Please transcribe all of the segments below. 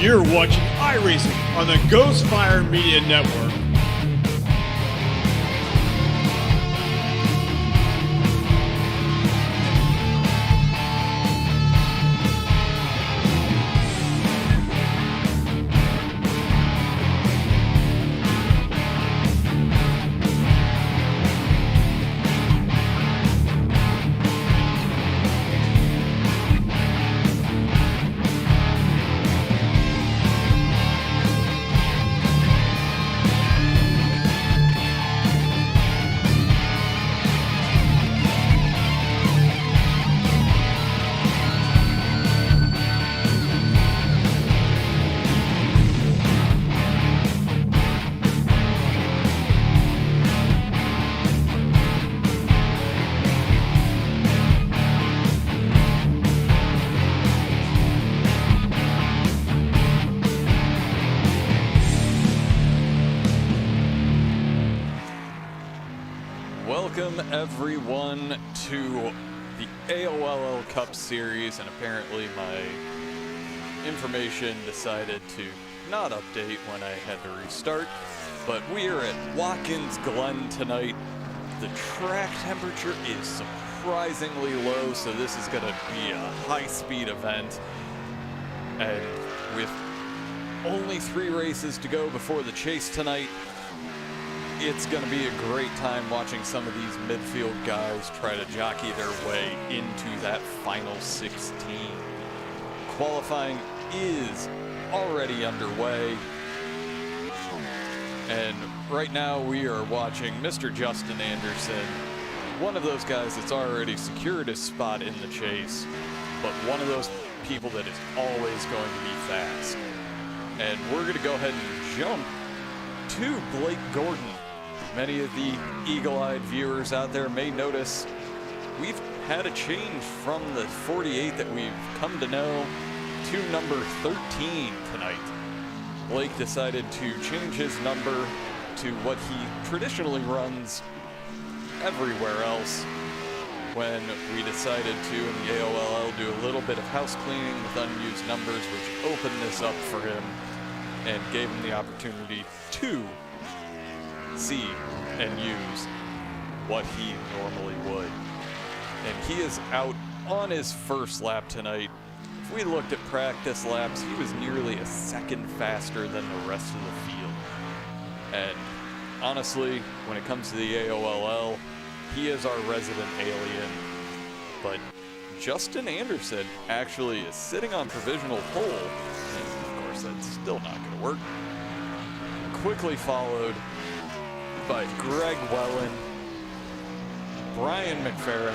You're watching iRacing on the Ghostfire Media Network. Welcome everyone to the AOLL Cup Series, and apparently my information decided to not update when I had to restart, but we are at Watkins, Glen tonight. The track temperature is surprisingly low, so this is going to be a high-speed event, and with only 3 races to go before the chase tonight, it's going to be a great time watching some of these midfield guys try to jockey their way into that final 16. Qualifying is already underway, and right now we are watching Mr. Justin Anderson, one of those guys that's already secured his spot in the chase, but one of those people that is always going to be fast. And we're going to go ahead and jump to Blake Gordon. Many of the eagle-eyed viewers out there may notice we've had a change from the 48 that we've come to know to number 13 tonight. Blake decided to change his number to what he traditionally runs everywhere else when we decided to, in the AOLL, do a little bit of house cleaning with unused numbers, which opened this up for him and gave him the opportunity to see and use what he normally would. And he is out on his first lap tonight. If we looked at practice laps, he was nearly a second faster than the rest of the field. And honestly, when it comes to the AOLL, he is our resident alien. But Justin Anderson actually is sitting on provisional pole, and of course that's still not going to work. Quickly followed by Greg Wellen, Brian McFerrin,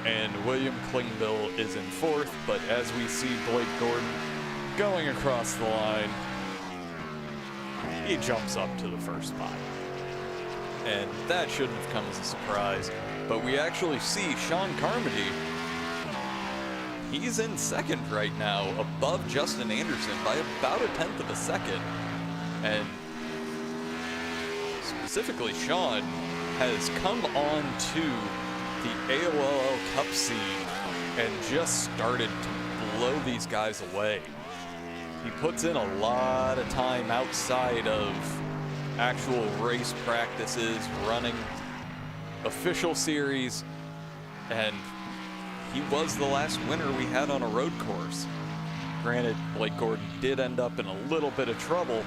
and William Klingbill is in 4th, but as we see Blake Gordon going across the line, he jumps up to the first spot. And that shouldn't have come as a surprise, but we actually see Sean Carmody. He's in 2nd right now, above Justin Anderson by about 1/10 of a second. And specifically, Sean has come on to the AOLL Cup scene and just started to blow these guys away. He puts in a lot of time outside of actual race practices, running official series, and he was the last winner we had on a road course. Granted, Blake Gordon did end up in a little bit of trouble,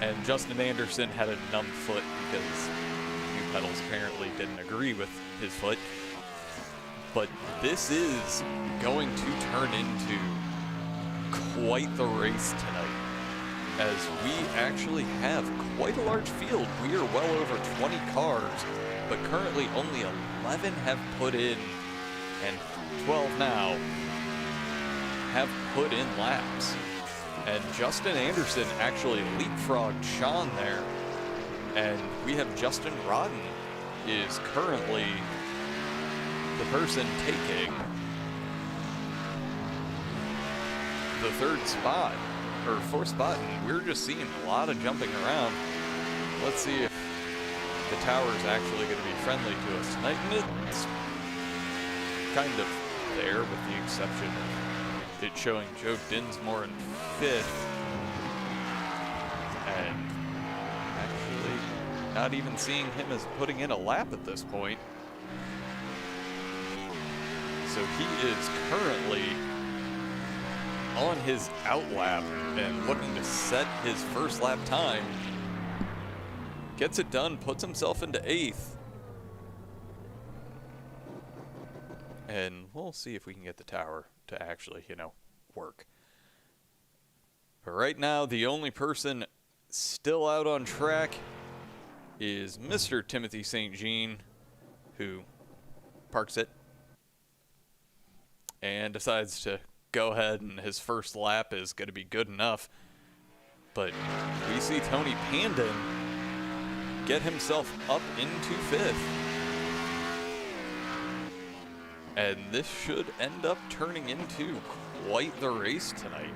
and Justin Anderson had a numb foot because new pedals apparently didn't agree with his foot. But this is going to turn into quite the race tonight, as we actually have quite a large field. We are well over 20 cars, but currently only 11 have put in, and 12 now have put in laps. And Justin Anderson actually leapfrogged Sean there. And we have Justin Rodden is currently the person taking the 3rd spot, or 4th spot. And we're just seeing a lot of jumping around. Let's see if the tower is actually going to be friendly to us tonight. And it's kind of there, with the exception of It's showing Joe Dinsmore in 5th. And actually not even seeing him as putting in a lap at this point. So he is currently on his outlap and looking to set his first lap time. Gets it done, puts himself into 8th. And we'll see if we can get the tower to actually, work. But right now, the only person still out on track is Mr. Timothy St. Jean, who parks it and decides to go ahead, and his first lap is going to be good enough. But we see Tony Pandon get himself up into 5th. And this should end up turning into quite the race tonight.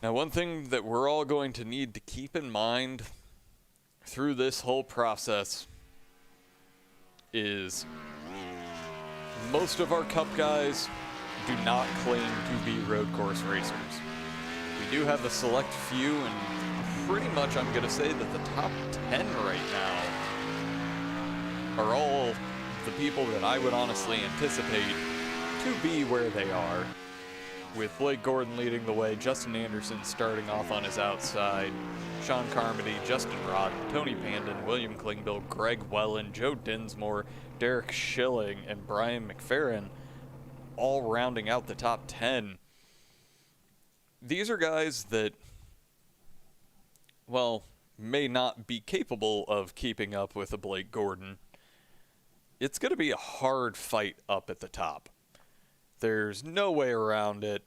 Now, one thing that we're all going to need to keep in mind through this whole process is most of our Cup guys do not claim to be road course racers. We do have a select few, and pretty much I'm going to say that the top 10 right now are all the people that I would honestly anticipate to be where they are. With Blake Gordon leading the way, Justin Anderson starting off on his outside, Sean Carmody, Justin Rod, Tony Pandon, William Klingbill, Greg Wellen, Joe Dinsmore, Derek Schilling, and Brian McFerrin all rounding out the top 10. These are guys that, well, may not be capable of keeping up with a Blake Gordon. It's going to be a hard fight up at the top. There's no way around it.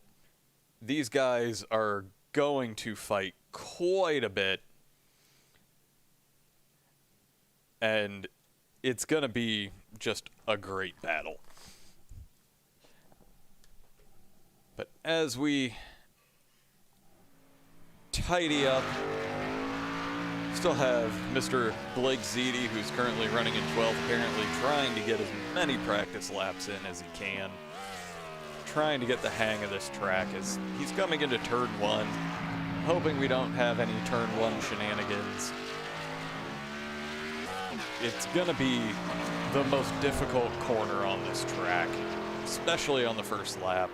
These guys are going to fight quite a bit. And it's going to be just a great battle. But as we tidy up, still have Mr. Blake Ziti, who's currently running in 12th, apparently trying to get as many practice laps in as he can. Trying to get the hang of this track as he's coming into turn 1, hoping we don't have any turn 1 shenanigans. It's gonna be the most difficult corner on this track, especially on the first lap,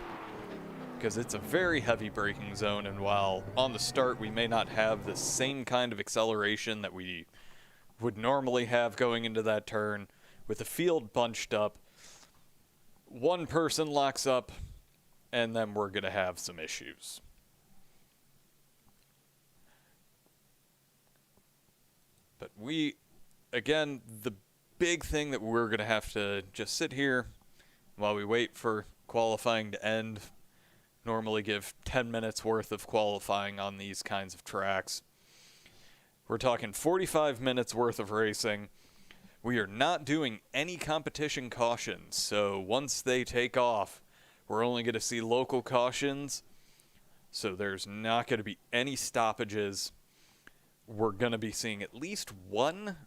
because it's a very heavy braking zone, and while on the start we may not have the same kind of acceleration that we would normally have going into that turn, with the field bunched up, one person locks up, and then we're going to have some issues. But again, the big thing that we're going to have to just sit here while we wait for qualifying to end, normally give 10 minutes worth of qualifying on these kinds of tracks. We're talking 45 minutes worth of racing. We are not doing any competition cautions, so once they take off, we're only going to see local cautions, so there's not going to be any stoppages. We're going to be seeing at least one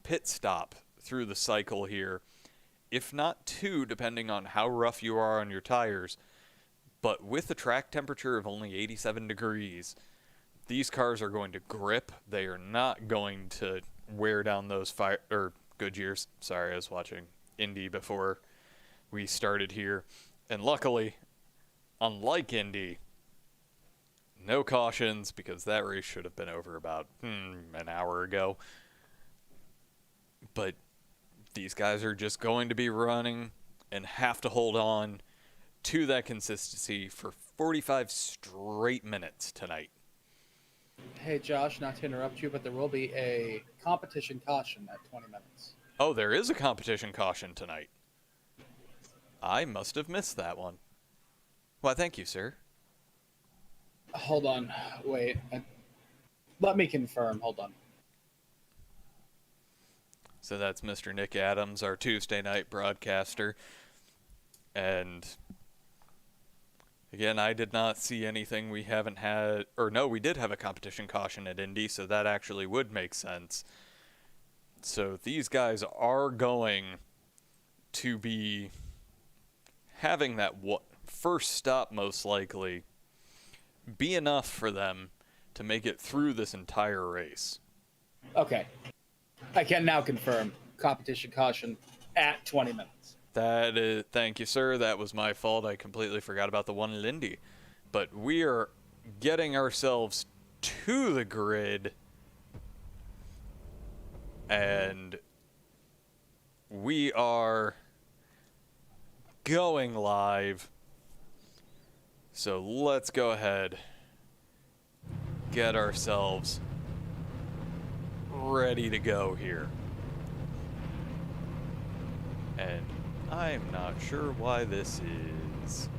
pit stop through the cycle here, if not 2, depending on how rough you are on your tires. But with a track temperature of only 87 degrees, these cars are going to grip. They are not going to wear down those Goodyears. Sorry, I was watching Indy before we started here. And luckily, unlike Indy, no cautions, because that race should have been over about an hour ago. But these guys are just going to be running and have to hold on to that consistency for 45 straight minutes tonight. Hey, Josh, not to interrupt you, but there will be a competition caution at 20 minutes. Oh, there is a competition caution tonight. I must have missed that one. Why, thank you, sir. Hold on. Wait. Let me confirm. Hold on. So that's Mr. Nick Adams, our Tuesday night broadcaster. And again, I did not see anything we haven't had, or no, we did have a competition caution at Indy, so that actually would make sense. So these guys are going to be having that first stop most likely be enough for them to make it through this entire race. Okay. I can now confirm competition caution at 20 minutes. That is, thank you, sir. That was my fault. I completely forgot about the one in Indy. But we are getting ourselves to the grid, and we are going live. So let's go ahead, get ourselves ready to go here. And I'm not sure why this is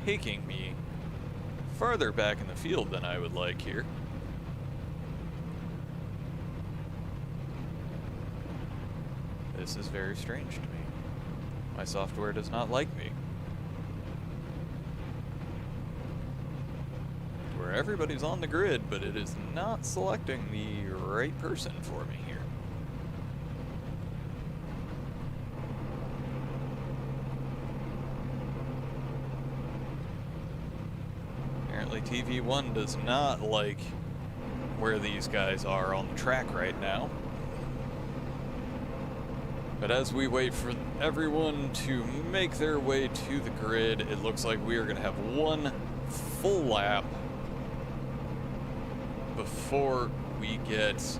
taking me farther back in the field than I would like here. This is very strange to me. My software does not like me. Where everybody's on the grid, but it is not selecting the right person for me here. Apparently TV1 does not like where these guys are on the track right now. But as we wait for everyone to make their way to the grid, it looks like we are going to have one full lap before we get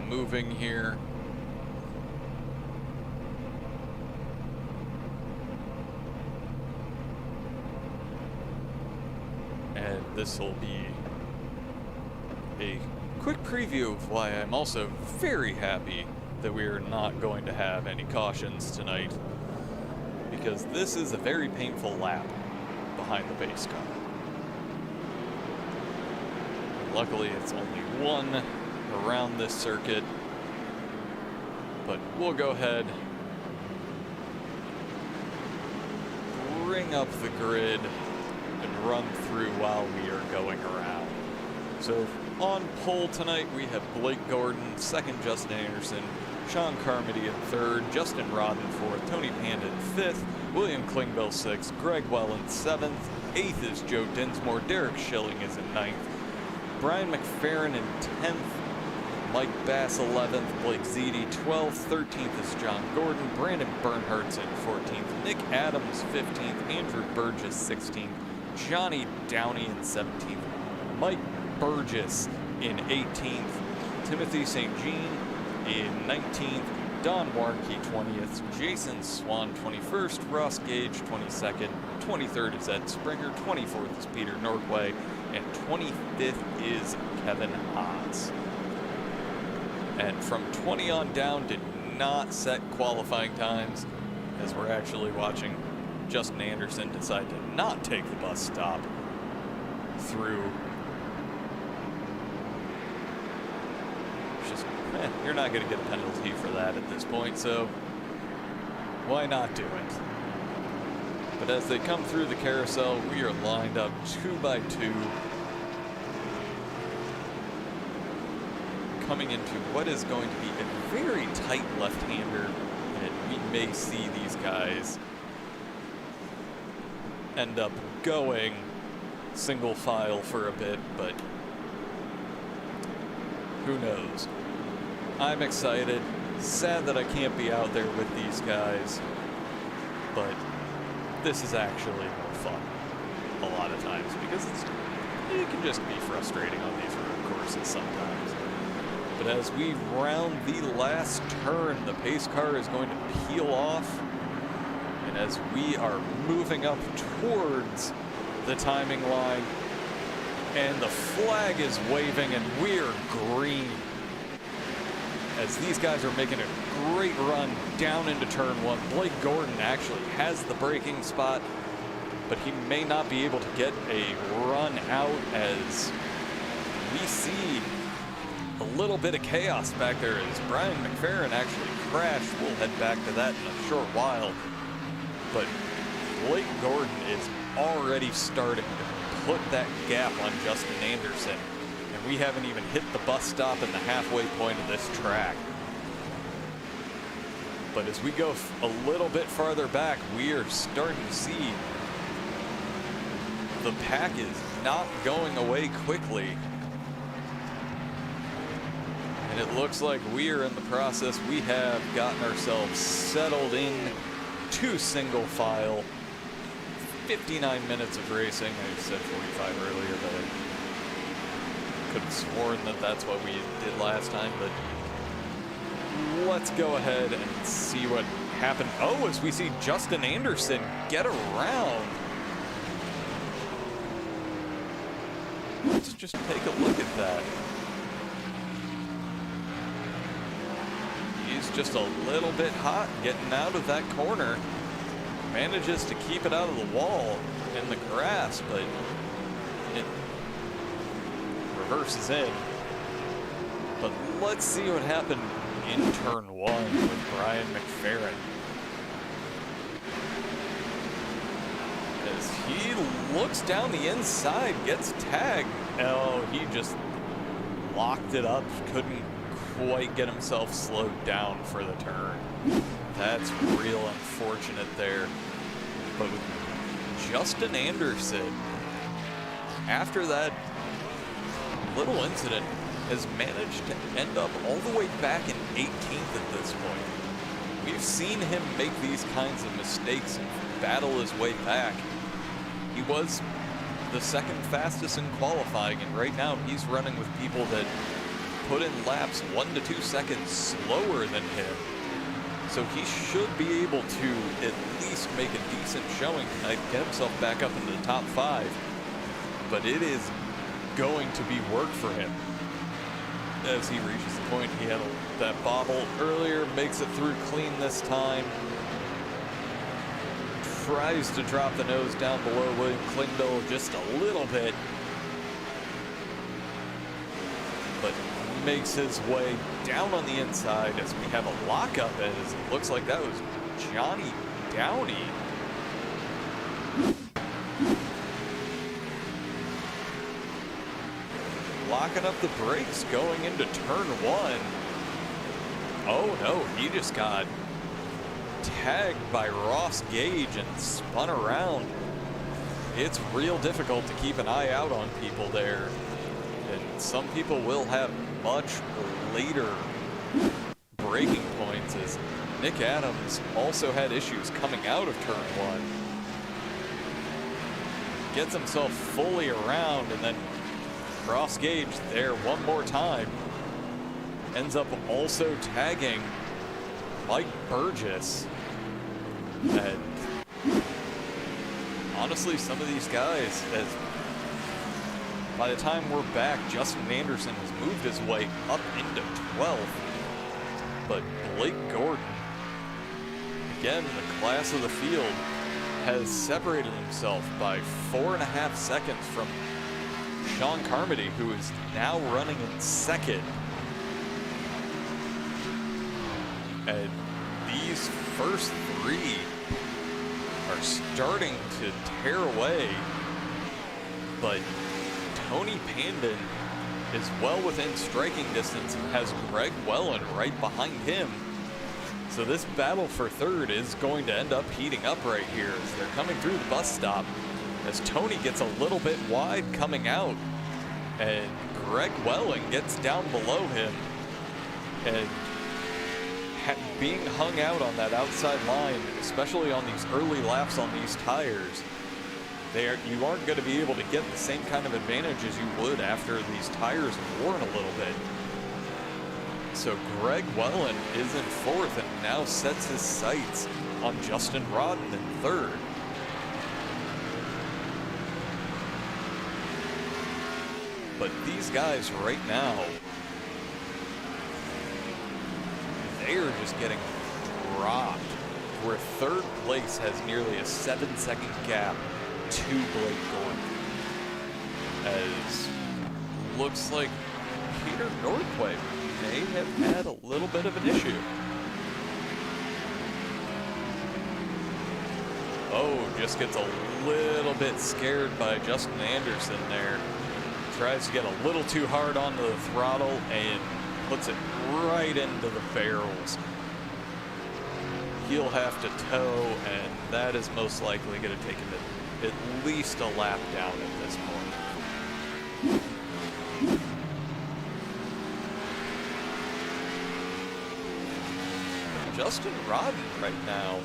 moving here. And this will be a quick preview of why I'm also very happy that we are not going to have any cautions tonight, because this is a very painful lap behind the base car. Luckily, it's only one around this circuit, but we'll go ahead, bring up the grid, and run through while we are going around. So on pole tonight, we have Blake Gordon, second Justin Anderson, Sean Carmody in third, Justin Rodden fourth, Tony Panda in fifth, William Klingbeil sixth, Greg Welland seventh, eighth is Joe Dinsmore, Derek Schilling is in ninth, Brian McFerrin in 10th, Mike Bass 11th, Blake Zede 12th, 13th is John Gordon, Brandon Bernhardt's in 14th, Nick Adams 15th, Andrew Burgess 16th, Johnny Downey in 17th, Mike Burgess in 18th, Timothy St. Jean in 19th, Don Warnke 20th, Jason Swan 21st, Ross Gage 22nd, 23rd is Ed Springer, 24th is Peter Nordway, and 25th is Kevin Haas. And from 20 on down did not set qualifying times, as we're actually watching Justin Anderson decide to not take the bus stop through. It's just, you're not going to get a penalty for that at this point, so why not do it? But as they come through the carousel, we are lined up 2 by 2, coming into what is going to be a very tight left-hander, and we may see these guys end up going single file for a bit, but who knows? I'm excited, sad that I can't be out there with these guys, but this is actually more fun a lot of times, because it can just be frustrating on these road courses sometimes. But as we round the last turn, the pace car is going to peel off, and as we are moving up towards the timing line, and the flag is waving and we're green, as these guys are making a great run down into turn 1. Blake Gordon actually has the braking spot, but he may not be able to get a run out, as we see a little bit of chaos back there as Brian McFerrin actually crashed. We'll head back to that in a short while. But Blake Gordon is already starting to put that gap on Justin Anderson. And we haven't even hit the bus stop and the halfway point of this track. But as we go a little bit farther back, we are starting to see the pack is not going away quickly. And it looks like we are in the process. We have gotten ourselves settled in to single file. 59 minutes of racing. I said 45 earlier, but I could have sworn that that's what we did last time. But let's go ahead and see what happened. Oh, as we see Justin Anderson get around. Let's just take a look at that. He's just a little bit hot getting out of that corner. Manages to keep it out of the wall in the grass, but it reverses in. But let's see what happened in turn one with Brian McFerrin. As he looks down the inside, gets tagged. Oh, he just locked it up, couldn't quite get himself slowed down for the turn. That's real unfortunate there. But with Justin Anderson, after that little incident, has managed to end up all the way back in 18th at this point. We've seen him make these kinds of mistakes and battle his way back. He was the second fastest in qualifying, and right now he's running with people that put in laps 1 to 2 seconds slower than him. So he should be able to at least make a decent showing tonight, get himself back up into the top 5. But it is going to be work for him. As he reaches the point, he had that bobble earlier, makes it through clean this time. Tries to drop the nose down below William Klingbeil just a little bit. But makes his way down on the inside as we have a lockup, as it looks like that was Johnny Downey. Locking up the brakes going into turn one. Oh no, he just got tagged by Ross Gage and spun around. It's real difficult to keep an eye out on people there. And some people will have much later braking points, as Nick Adams also had issues coming out of turn one. Gets himself fully around, and then Ross Gage there one more time. Ends up also tagging Mike Burgess. And honestly, some of these guys, as by the time we're back, Justin Anderson has moved his way up into 12th. But Blake Gordon, again, the class of the field, has separated himself by 4.5 seconds from Sean Carmody, who is now running in second. And these first three are starting to tear away, but Tony Pandon is well within striking distance and has Greg Wellen right behind him. So this battle for third is going to end up heating up right here as they're coming through the bus stop, as Tony gets a little bit wide coming out, and Greg Welling gets down below him, and being hung out on that outside line, especially on these early laps on these tires, you aren't going to be able to get the same kind of advantage as you would after these tires have worn a little bit. So Greg Wellen is in fourth and now sets his sights on Justin Rodden in third. But these guys right now, they are just getting dropped, where third place has nearly a 7-second gap to Blake Gordon. As looks like Peter Nordquist may have had a little bit of an issue. Oh, just gets a little bit scared by Justin Anderson there. tries to get a little too hard onto the throttle and puts it right into the barrels. He'll have to tow, and that is most likely going to take him at least a lap down at this point. Justin Rodden right now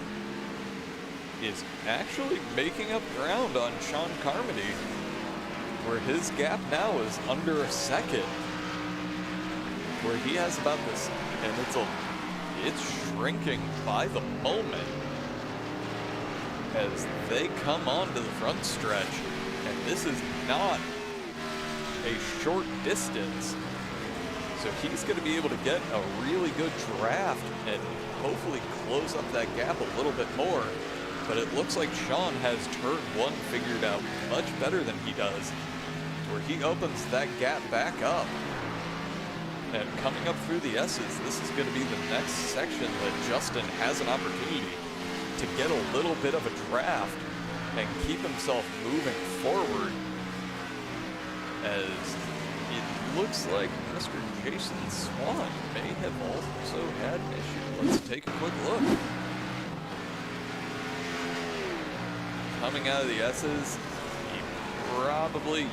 is actually making up ground on Sean Carmody, where his gap now is under a second, where he has about this, and it's shrinking by the moment as they come onto the front stretch, and this is not a short distance, so he's going to be able to get a really good draft and hopefully close up that gap a little bit more. But it looks like Sean has turn one figured out much better than he does, where he opens that gap back up. And coming up through the S's, this is going to be the next section that Justin has an opportunity to get a little bit of a draft and keep himself moving forward, as it looks like Mr. Jason Swan may have also had an issue. Let's take a quick look. Coming out of the S's, he probably,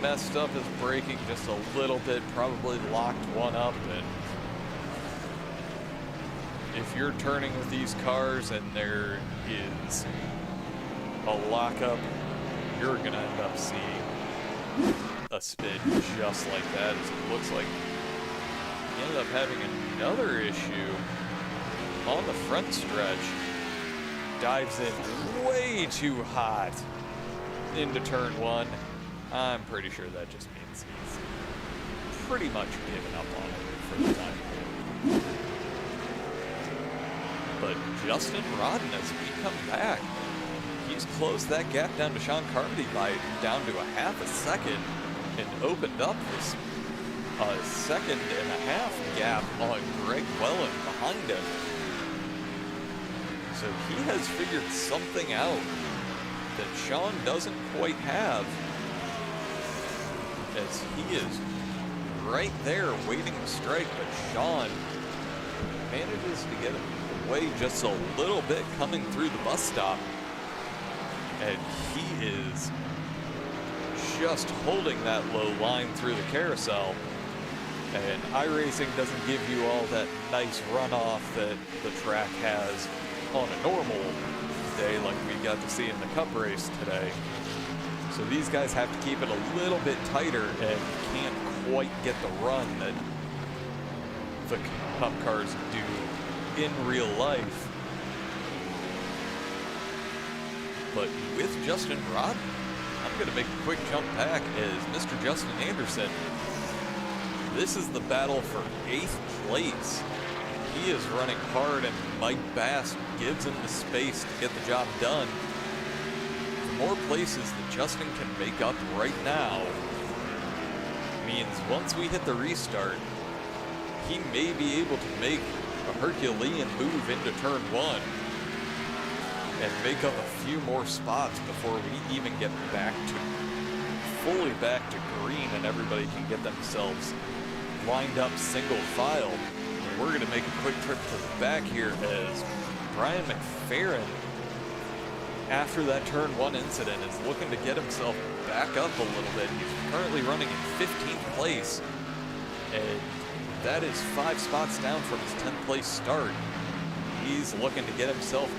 messed up his braking just a little bit, probably locked one up, and if you're turning with these cars and there is a lockup, you're gonna end up seeing a spin just like that, as it looks like he ended up having another issue on the front stretch. Dives in way too hot into turn one. I'm pretty sure that just means he's pretty much given up on it for the time being. But Justin Rodden, as we come back, he's closed that gap down to Sean Carmody by down to a half a second and opened up this second and a half gap on Greg Wellen behind him. So he has figured something out that Sean doesn't quite have, as he is right there waiting to strike, but Sean manages to get away just a little bit coming through the bus stop, and he is just holding that low line through the carousel. And iRacing doesn't give you all that nice runoff that the track has on a normal day like we got to see in the Cup race today. So these guys have to keep it a little bit tighter and can't quite get the run that the Cup cars do in real life. But with Justin Rodden, I'm going to make a quick jump back as Mr. Justin Anderson. This is the battle for 8th place. He is running hard, and Mike Bass gives him the space to get the job done. The more places that Justin can make up right now means once we hit the restart, he may be able to make a Herculean move into turn one and make up a few more spots before we even get back to fully back to green and everybody can get themselves lined up single file. And we're going to make a quick trip to the back here as Brian McFerrin, after that turn one incident, is looking to get himself back up a little bit. He's currently running in 15th place, and that is 5 spots down from his 10th place start. He's looking to get himself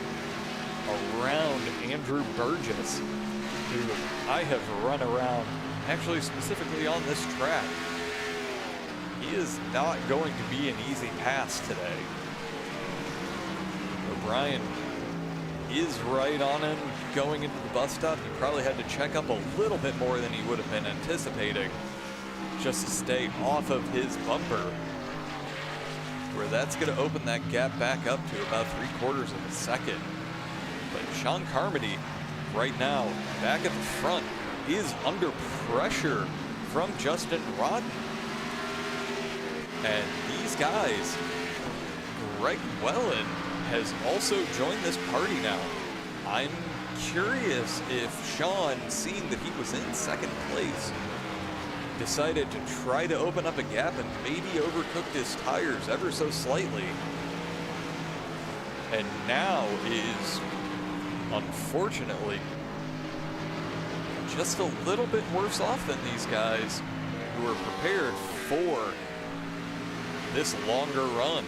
around Andrew Burgess, who I have run around, actually specifically on this track. He is not going to be an easy pass today. O'Brien is right on him going into the bus stop. He probably had to check up a little bit more than he would have been anticipating just to stay off of his bumper, where that's going to open that gap back up to about 3/4 of a second. But Sean Carmody right now back at the front is under pressure from Justin Rodden. And these guys, Greg Wellen has also joined this party now. I'm curious if Sean, seeing that he was in second place, decided to try to open up a gap and maybe overcooked his tires ever so slightly. And now is, unfortunately, just a little bit worse off than these guys who are prepared for this longer run.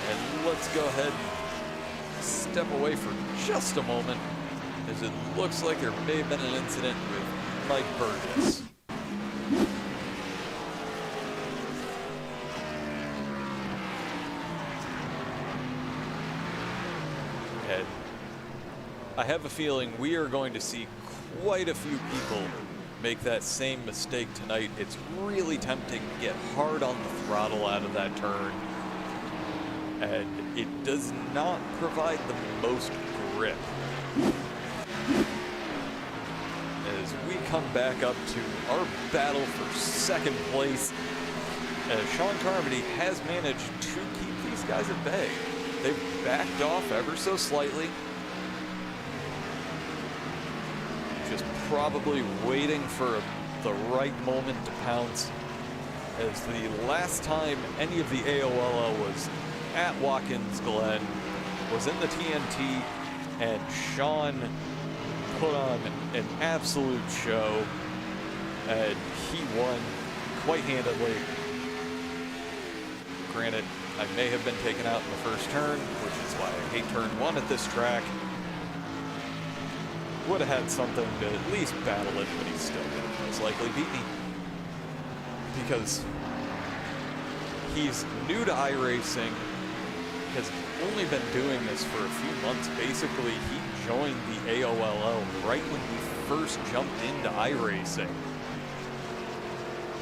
And let's go ahead and step away for just a moment, as it looks like there may have been an incident with Mike Burgess. And I have a feeling we are going to see quite a few people make that same mistake tonight. It's really tempting to get hard on the throttle out of that turn, and it does not provide the most grip. As we come back up to our battle for second place, as Sean Carmody has managed to keep these guys at bay. They've backed off ever so slightly, just probably waiting for the right moment to pounce, as the last time any of the AOLL was at Watkins Glen was in the TNT, and Sean put on an absolute show, and he won quite handedly. Granted, I may have been taken out in the first turn, which is why I hate turn 1 at this track. Would have had something to at least battle it, but he's still going to most likely beat me. Because he's new to iRacing, has only been doing this for a few months. Basically, he joined the AOLL right when he first jumped into iRacing,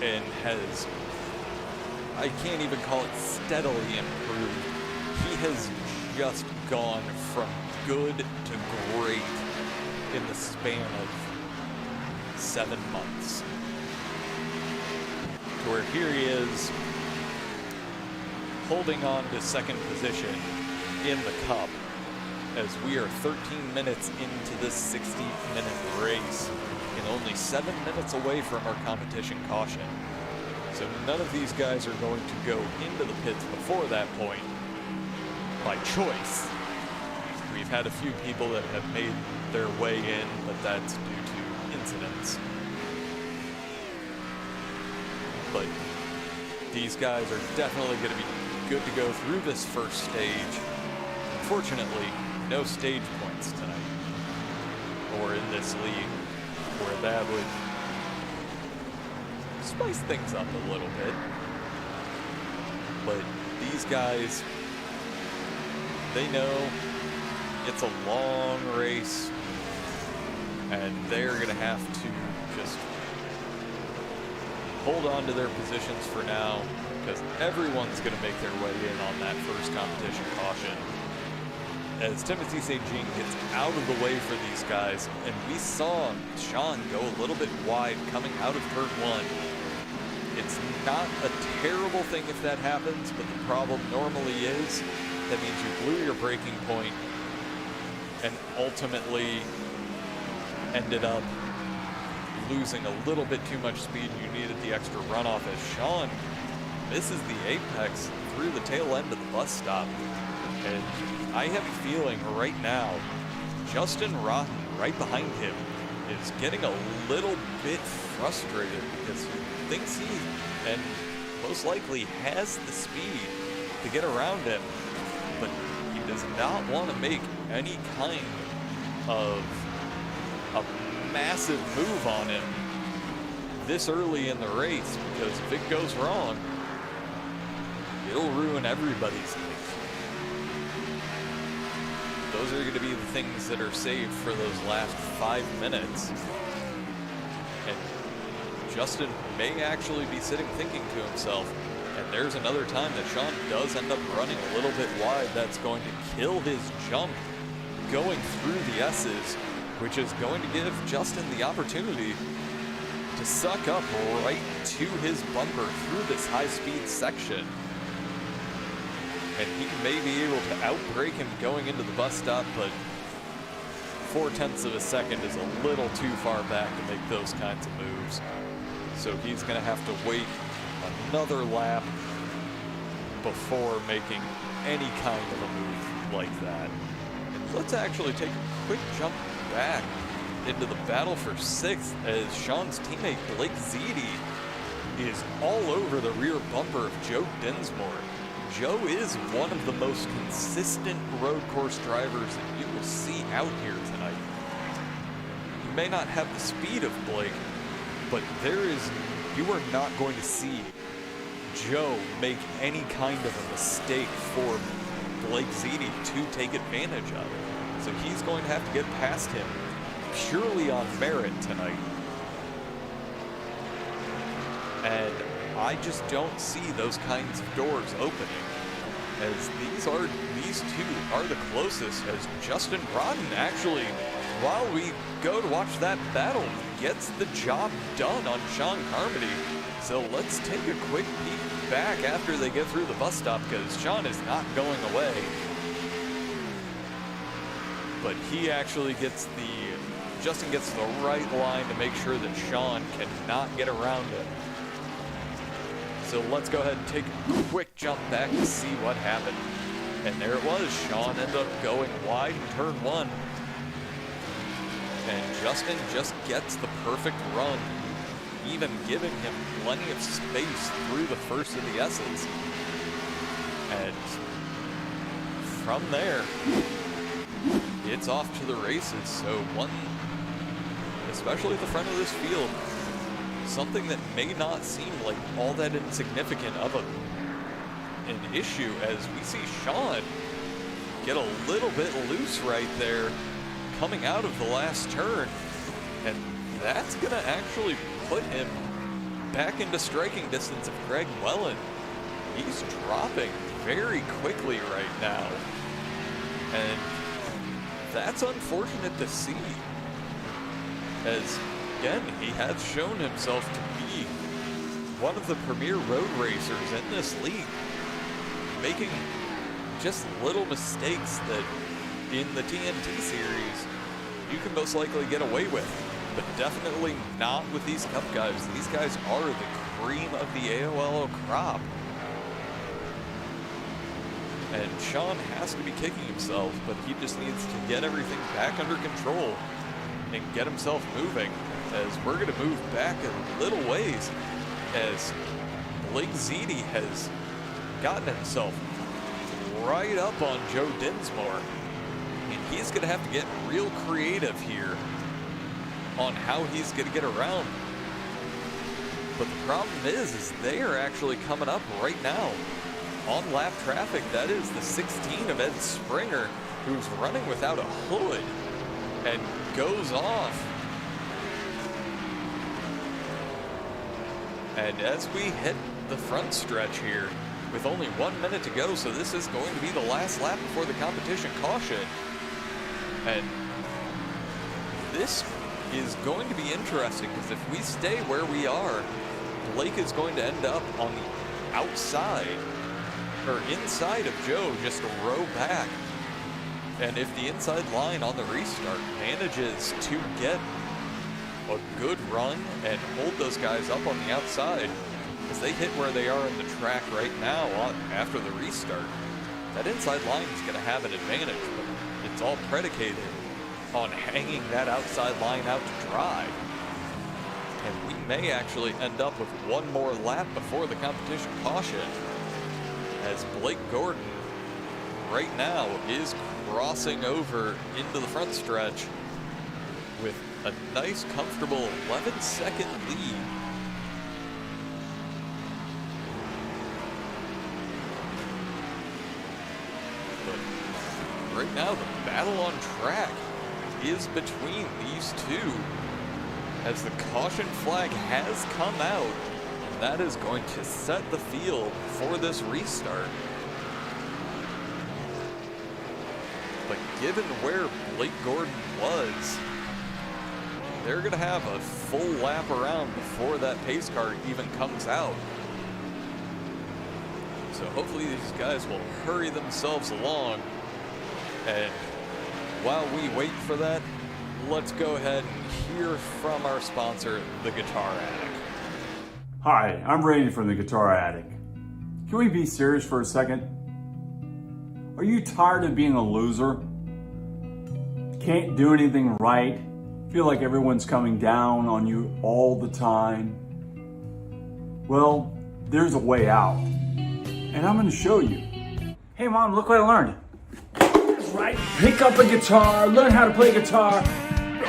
and has, I can't even call it steadily improved. He has just gone from good to great in the span of 7 months. To where here he is, holding on to second position in the Cup, as we are 13 minutes into this 60-minute race and only 7 minutes away from our competition caution. So none of these guys are going to go into the pits before that point by choice. We've had a few people that have made their way in, but that's due to incidents. But these guys are definitely going to be good to go through this first stage. Unfortunately, no stage points tonight, or in this league, where that would spice things up a little bit. But these guys, they know it's a long race, and they're going to have to just hold on to their positions for now, because everyone's going to make their way in on that first competition caution. As Timothy St. Jean gets out of the way for these guys, and we saw Sean go a little bit wide coming out of turn 1. It's not a terrible thing if that happens, but the problem normally is that means you blew your braking point and ultimately ended up losing a little bit too much speed. You needed the extra runoff, as Sean misses the apex through the tail end of the bus stop. And I have a feeling right now, Justin Rotten, right behind him, is getting a little bit frustrated because he thinks he, and most likely has the speed to get around him, but he does not want to make any kind of a massive move on him this early in the race, because if it goes wrong, it'll ruin everybody's life. Those are going to be the things that are saved for those last 5 minutes. And Justin may actually be sitting thinking to himself, and there's another time that Sean does end up running a little bit wide, that's going to kill his jump going through the S's, which is going to give Justin the opportunity to suck up right to his bumper through this high-speed section. And he may be able to outbrake him going into the bus stop, but 4/10 of a second is a little too far back to make those kinds of moves. So he's going to have to wait another lap before making any kind of a move like that. And let's actually take a quick jump back into the battle for 6th as Sean's teammate Blake Ziti is all over the rear bumper of Joe Dinsmore. Joe is one of the most consistent road course drivers that you will see out here tonight. He may not have the speed of Blake, but you are not going to see Joe make any kind of a mistake for Blake Ziti to take advantage of. So he's going to have to get past him purely on merit tonight. And I just don't see those kinds of doors opening, as these two are the closest, as Justin Rodden actually, while we go to watch that battle, gets the job done on Sean Carmody. So let's take a quick peek back after they get through the bus stop, because Sean is not going away. But he actually Justin gets the right line to make sure that Sean cannot get around him. So let's go ahead and take a quick jump back to see what happened. And there it was. Sean ended up going wide in turn 1. And Justin just gets the perfect run, even giving him plenty of space through the first of the S's. And from there, it's off to the races. So especially at the front of this field, something that may not seem like all that insignificant of an issue, as we see Sean get a little bit loose right there coming out of the last turn, and that's going to actually put him back into striking distance of Greg Wellen. He's dropping very quickly right now, and that's unfortunate to see, as again, he has shown himself to be one of the premier road racers in this league, making just little mistakes that in the TNT series you can most likely get away with, but definitely not with these Cup guys. These guys are the cream of the AOLL crop. And Sean has to be kicking himself, but he just needs to get everything back under control and get himself moving, as we're going to move back a little ways, as Blake Ziti has gotten himself right up on Joe Dinsmore, and he's going to have to get real creative here on how he's going to get around. But the problem is they are actually coming up right now on lap traffic. That is the 16 of Ed Springer, who's running without a hood and goes off. And as we hit the front stretch here with only 1 minute to go, so this is going to be the last lap before the competition caution. And this is going to be interesting, because if we stay where we are, Blake is going to end up on the outside, or inside of Joe, just a row back. And if the inside line on the restart manages to get a good run and hold those guys up on the outside, as they hit where they are in the track right now after the restart, that inside line is going to have an advantage, but it's all predicated on hanging that outside line out to dry. And we may actually end up with one more lap before the competition caution, as Blake Gordon right now is crossing over into the front stretch with a nice, comfortable 11-second lead. But right now, the battle on track is between these two, as the caution flag has come out, and that is going to set the field for this restart. But given where Blake Gordon was, they're going to have a full lap around before that pace car even comes out. So hopefully these guys will hurry themselves along and while we wait for that, let's go ahead and hear from our sponsor, the Guitar Attic. Hi, I'm Randy from the Guitar Attic. Can we be serious for a second? Are you tired of being a loser? Can't do anything right? Feel like everyone's coming down on you all the time? Well, there's a way out, and I'm going to show you. Hey Mom, look what I learned. That's right, pick up a guitar, learn how to play guitar.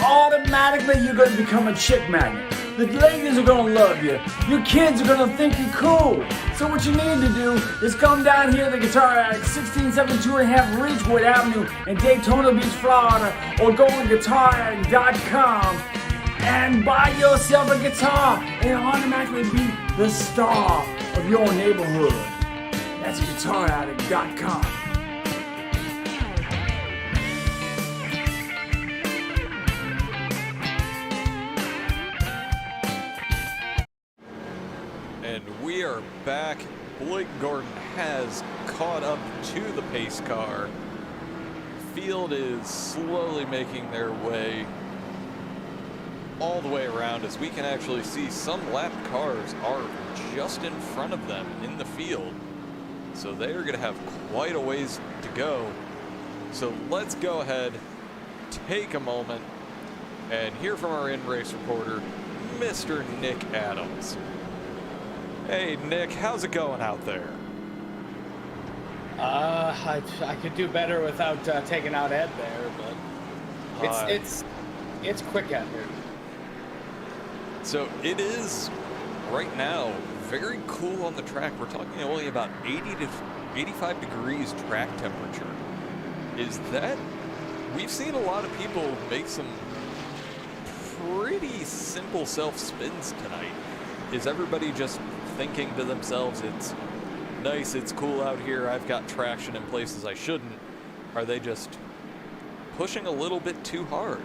Automatically you're going to become a chick magnet. The ladies are going to love you. Your kids are going to think you're cool. So what you need to do is come down here to the Guitar Attic, 1672.5 Ridgewood Avenue in Daytona Beach, Florida, or go on guitarattic.com and buy yourself a guitar and automatically be the star of your neighborhood. That's guitarattic.com. And we are back. Blake Gordon has caught up to the pace car. Field is slowly making their way all the way around, as we can actually see some lap cars are just in front of them in the field. So they are going to have quite a ways to go. So let's go ahead, take a moment, and hear from our in-race reporter, Mr. Nick Adams. Hey, Nick, how's it going out there? I could do better without taking out Ed there, but it's quick out here. So it is right now very cool on the track. We're talking only about 80 to 85 degrees track temperature. Is that, we've seen a lot of people make some pretty simple self-spins tonight. Is everybody just thinking to themselves, it's nice, it's cool out here, I've got traction in places I shouldn't? Are they just pushing a little bit too hard?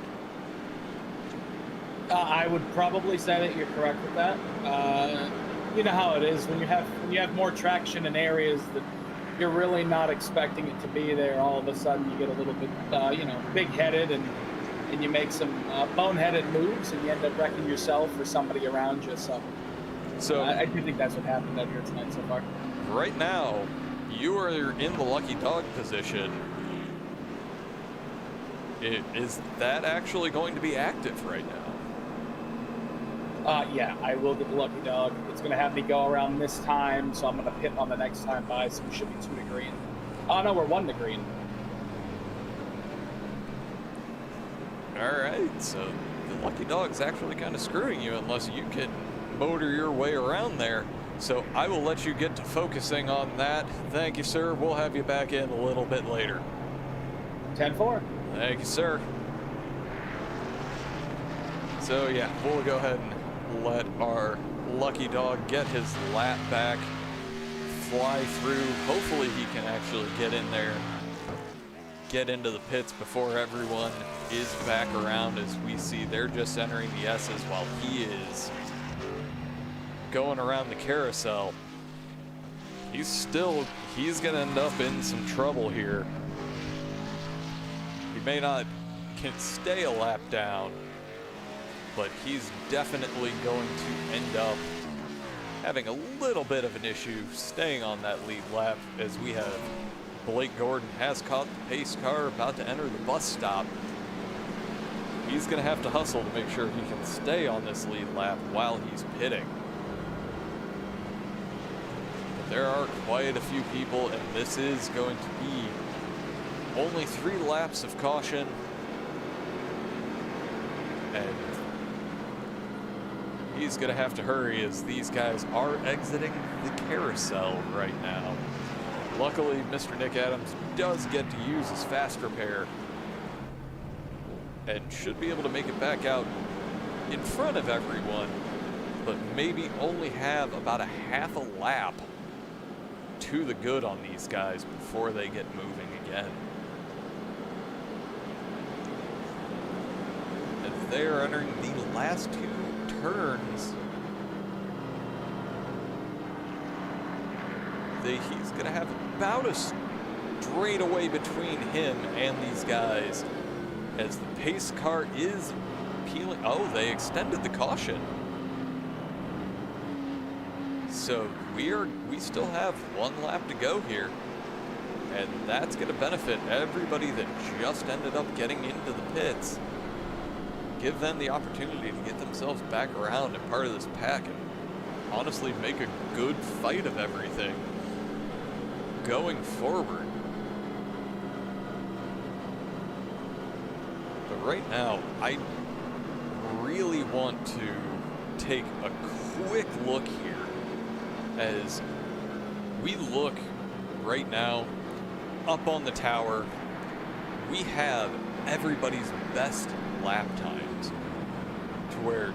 I would probably say that you're correct with that. You know how it is when you have more traction in areas that you're really not expecting it to be there. All of a sudden, you get a little bit, big-headed, and you make some boneheaded moves, and you end up wrecking yourself or somebody around you. So I do think that's what happened out here tonight so far. Right now, you are in the lucky dog position. Is that actually going to be active right now? Yeah, I will get the lucky dog. It's going to have me go around this time, so I'm going to pit on the next time by, so we should be 2 to green. Oh, no, we're 1 to green. All right, so the lucky dog's actually kind of screwing you unless you can motor your way around there. So I will let you get to focusing on that. Thank you, sir. We'll have you back in a little bit later. 10-4. Thank you, sir. So yeah, we'll go ahead and let our lucky dog get his lap back, fly through. Hopefully he can actually get in there, get into the pits before everyone is back around. As we see, they're just entering the S's while he is going around the carousel. He's gonna end up in some trouble here. He may not can stay a lap down, but he's definitely going to end up having a little bit of an issue staying on that lead lap, as we have Blake Gordon has caught the pace car about to enter the bus stop. He's going to have to hustle to make sure he can stay on this lead lap while he's pitting. But there are quite a few people, and this is going to be only 3 laps of caution. And he's going to have to hurry, as these guys are exiting the carousel right now. Luckily, Mr. Nick Adams does get to use his fast repair and should be able to make it back out in front of everyone, but maybe only have about a half a lap to the good on these guys before they get moving again. And they are entering the last 2 turns. He's going to have about a straightaway between him and these guys. as the pace car is peeling. Oh, they extended the caution. So we still have 1 lap to go here, and that's going to benefit everybody that just ended up getting into the pits. Give them the opportunity to get themselves back around and part of this pack, and honestly make a good fight of everything going forward. But right now, I really want to take a quick look here as we look right now up on the tower. We have everybody's best lap times, to where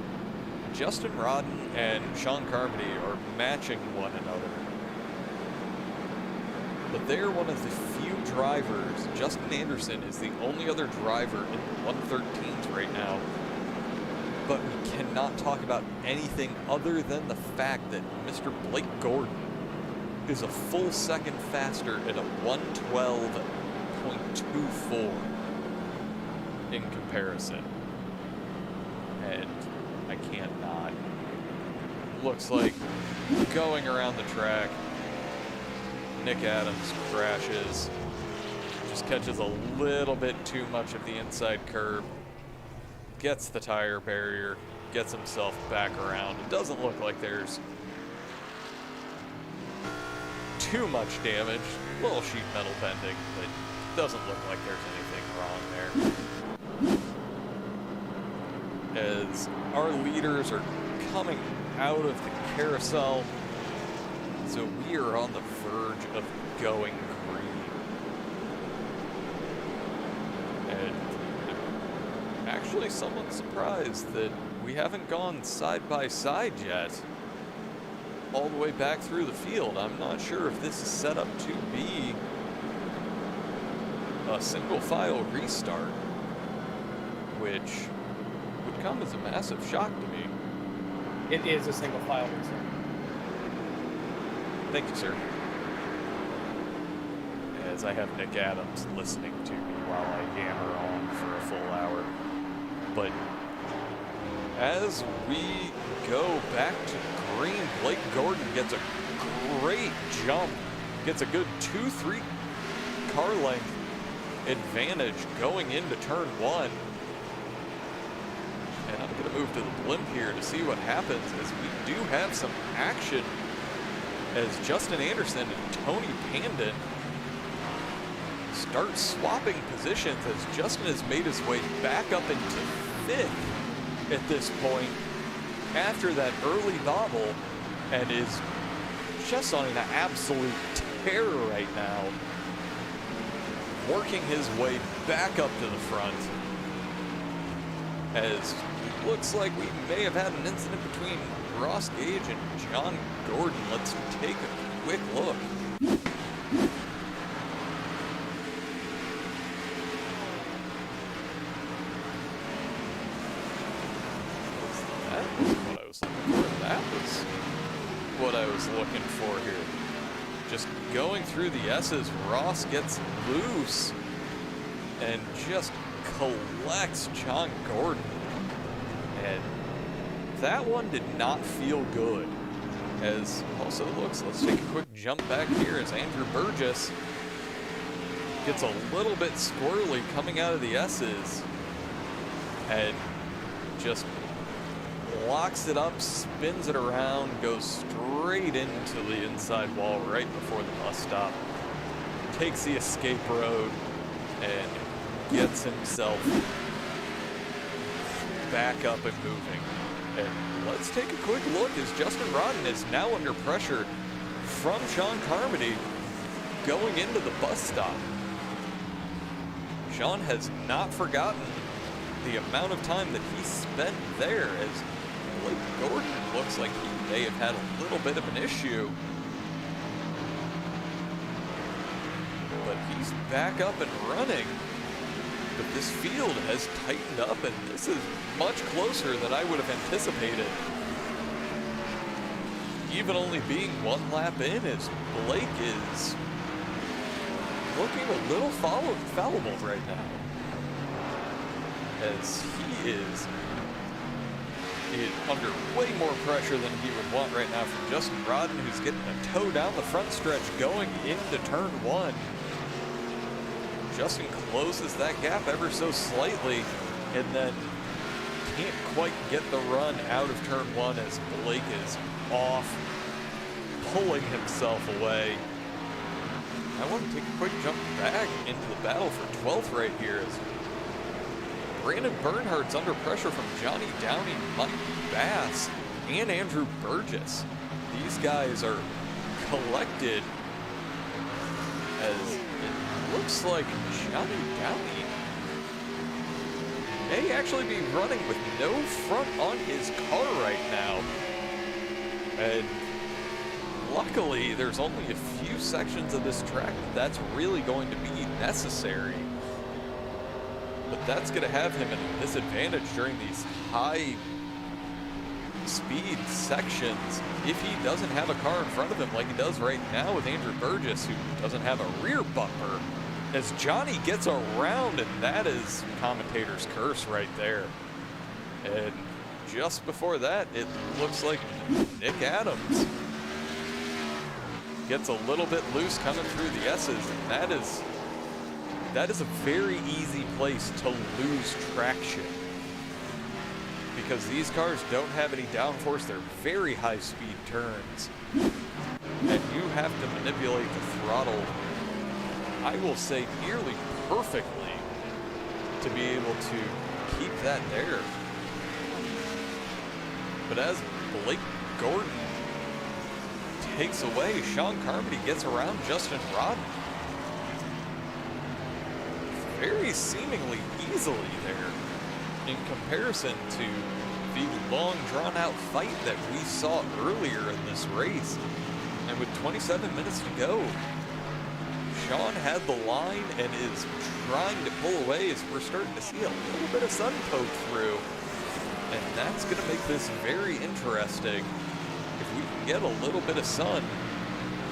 Justin Rodden and Sean Carmody are matching one another. But they're one of the few drivers. Justin Anderson is the only other driver in the 113s right now. But we cannot talk about anything other than the fact that Mr. Blake Gordon is a full second faster at a 112.24 in comparison. And I can't not. Looks like going around the track, Nick Adams crashes, just catches a little bit too much of the inside curb, gets the tire barrier, gets himself back around. It doesn't look like there's too much damage. A little sheet metal bending, but it doesn't look like there's anything wrong there. As our leaders are coming out of the carousel, so we are on the verge of going green. And I'm actually somewhat surprised that we haven't gone side by side yet, all the way back through the field. I'm not sure if this is set up to be a single file restart, which would come as a massive shock to me. It is a single file restart. Thank you, sir. As I have Nick Adams listening to me while I yammer on for a full hour. But as we go back to green, Blake Gordon gets a great jump. Gets a good 2-3 car length advantage going into turn 1. And I'm going to move to the blimp here to see what happens, as we do have some action as Justin Anderson and Tony Pandon start swapping positions, as Justin has made his way back up into 5th at this point after that early bobble, and is just on an absolute tear right now, working his way back up to the front, as it looks like we may have had an incident between Ross Gage and John Gordon. Let's take a quick look. That was what I was looking for here. Just going through the S's, Ross gets loose and just collects John Gordon. And that one did not feel good. As also looks, let's take a quick jump back here as Andrew Burgess gets a little bit squirrely coming out of the S's and just locks it up, spins it around, goes straight into the inside wall right before the bus stop, takes the escape road, and gets himself back up and moving. And let's take a quick look as Justin Rodden is now under pressure from Sean Carmody going into the bus stop. Sean has not forgotten the amount of time that he spent there, as Blake Gordon looks like he may have had a little bit of an issue. But he's back up and running. But this field has tightened up, and this is much closer than I would have anticipated. Even only being 1 lap in, as Blake is looking a little fallible right now. as he is under way more pressure than he would want right now from Justin Rodden, who's getting a toe down the front stretch going into turn 1. Justin closes that gap ever so slightly and then can't quite get the run out of turn 1 as Blake is off, pulling himself away. I want to take a quick jump back into the battle for 12th right here as Brandon Bernhardt's under pressure from Johnny Downey, Mike Bass, and Andrew Burgess. These guys are collected as it looks like Johnny Downey may actually be running with no front on his car right now. And luckily, there's only a few sections of this track that's really going to be necessary. But that's going to have him at a disadvantage during these high speed sections if he doesn't have a car in front of him like he does right now with Andrew Burgess, who doesn't have a rear bumper, as Johnny gets around, and that is commentator's curse right there. And just before that, it looks like Nick Adams gets a little bit loose coming through the S's, and that is a very easy place to lose traction because these cars don't have any downforce. They're very high speed turns, and you have to manipulate the throttle, I will say, nearly perfectly to be able to keep that there. But as Blake Gordon takes away, Sean Carmody gets around Justin Rodden very seemingly easily there in comparison to the long drawn-out fight that we saw earlier in this race. And with 27 minutes to go, Sean had the line and is trying to pull away as we're starting to see a little bit of sun poke through. And that's going to make this very interesting. If we can get a little bit of sun,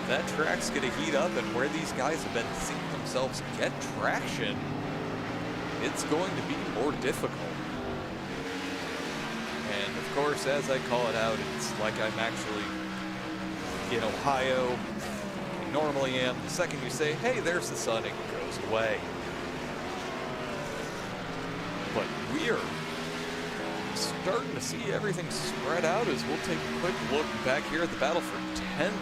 that track's going to heat up, and where these guys have been seeing themselves get traction, it's going to be more difficult. And of course, as I call it out, it's like I'm actually in Ohio. I normally am. The second you say, hey, there's the sun, it goes away. But we are starting to see everything spread out as we'll take a quick look back here at the battle for 10th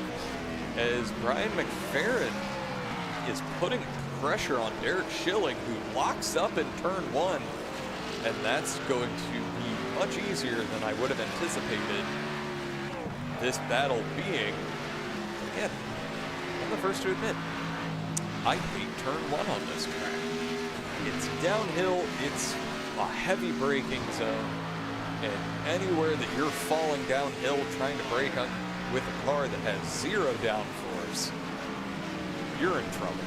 as Brian McFerrin is putting pressure on Derek Schilling, who locks up in turn 1, and that's going to be much easier than I would have anticipated this battle being. Again, I'm the first to admit, I hate turn 1 on this track. It's downhill, it's a heavy braking zone, and anywhere that you're falling downhill trying to brake on with a car that has zero downforce, you're in trouble.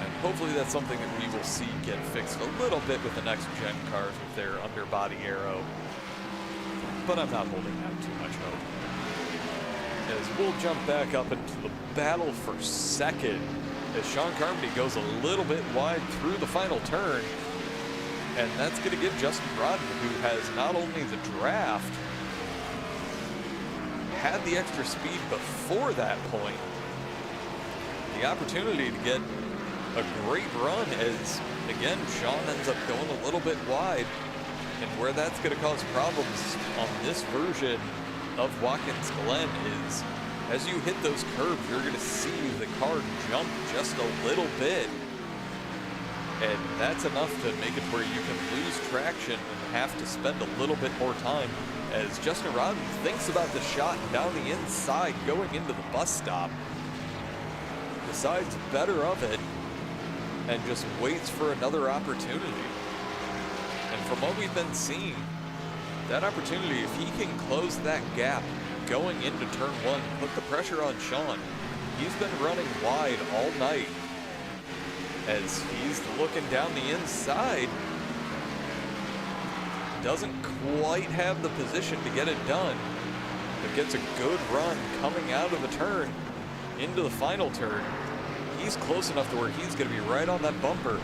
And hopefully that's something that we will see get fixed a little bit with the next gen cars with their underbody aero. But I'm not holding out too much hope. As we'll jump back up into the battle for second, as Sean Carmody goes a little bit wide through the final turn. And that's going to give Justin Rodden, who has not only the draft, had the extra speed before that point, the opportunity to get a great run as, again, Sean ends up going a little bit wide. And where that's going to cause problems on this version of Watkins Glen is, as you hit those curves, you're going to see the car jump just a little bit. And that's enough to make it where you can lose traction and have to spend a little bit more time as Justin Rodden thinks about the shot down the inside going into the bus stop, decides better of it, and just waits for another opportunity. And from what we've been seeing, that opportunity, if he can close that gap going into turn 1, put the pressure on Sean. He's been running wide all night as he's looking down the inside. Doesn't quite have the position to get it done, but gets a good run coming out of the turn into the final turn. He's close enough to where he's going to be right on that bumper.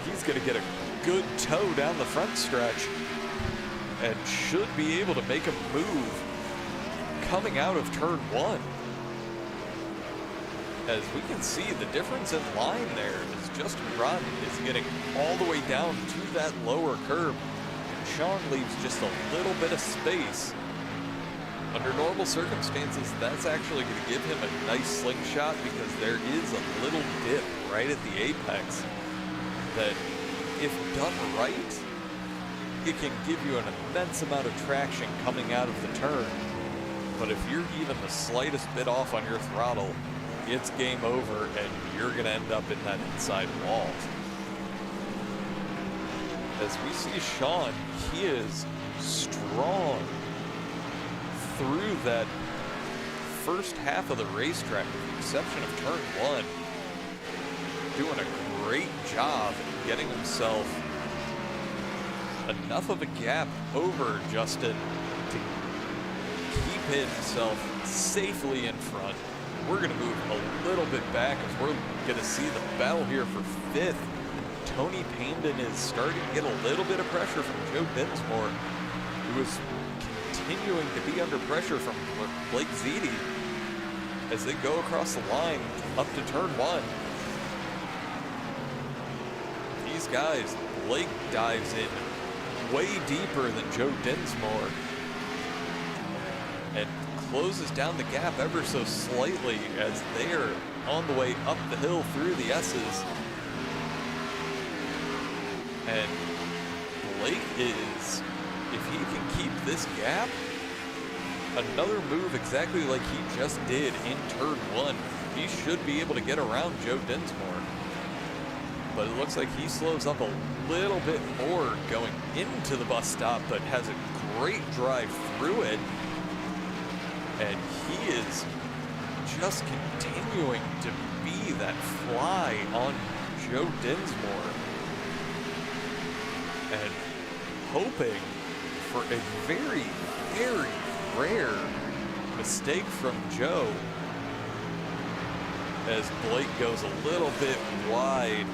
He's going to get a good toe down the front stretch and should be able to make a move coming out of turn 1. As we can see, the difference in line there is Justin Rodden is getting all the way down to that lower curb. And Sean leaves just a little bit of space. Under normal circumstances, that's actually going to give him a nice slingshot because there is a little dip right at the apex that, if done right, it can give you an immense amount of traction coming out of the turn. But if you're even the slightest bit off on your throttle, it's game over and you're going to end up in that inside wall. As we see Sean, he is strong through that first half of the racetrack, with the exception of turn 1, doing a great job in getting himself enough of a gap over Justin to keep himself safely in front. We're going to move a little bit back as we're going to see the battle here for 5th. Tony Paynden is starting to get a little bit of pressure from Joe Dinsmore, who is continuing to be under pressure from Blake Ziti as they go across the line up to turn 1. These guys, Blake dives in way deeper than Joe Dinsmore and closes down the gap ever so slightly as they are on the way up the hill through the S's. And Blake is, if he can keep this gap, another move exactly like he just did in turn 1, he should be able to get around Joe Dinsmore. But it looks like he slows up a little bit more going into the bus stop, but has a great drive through it. And he is just continuing to be that fly on Joe Dinsmore and hoping for a very, very rare mistake from Joe as Blake goes a little bit wide,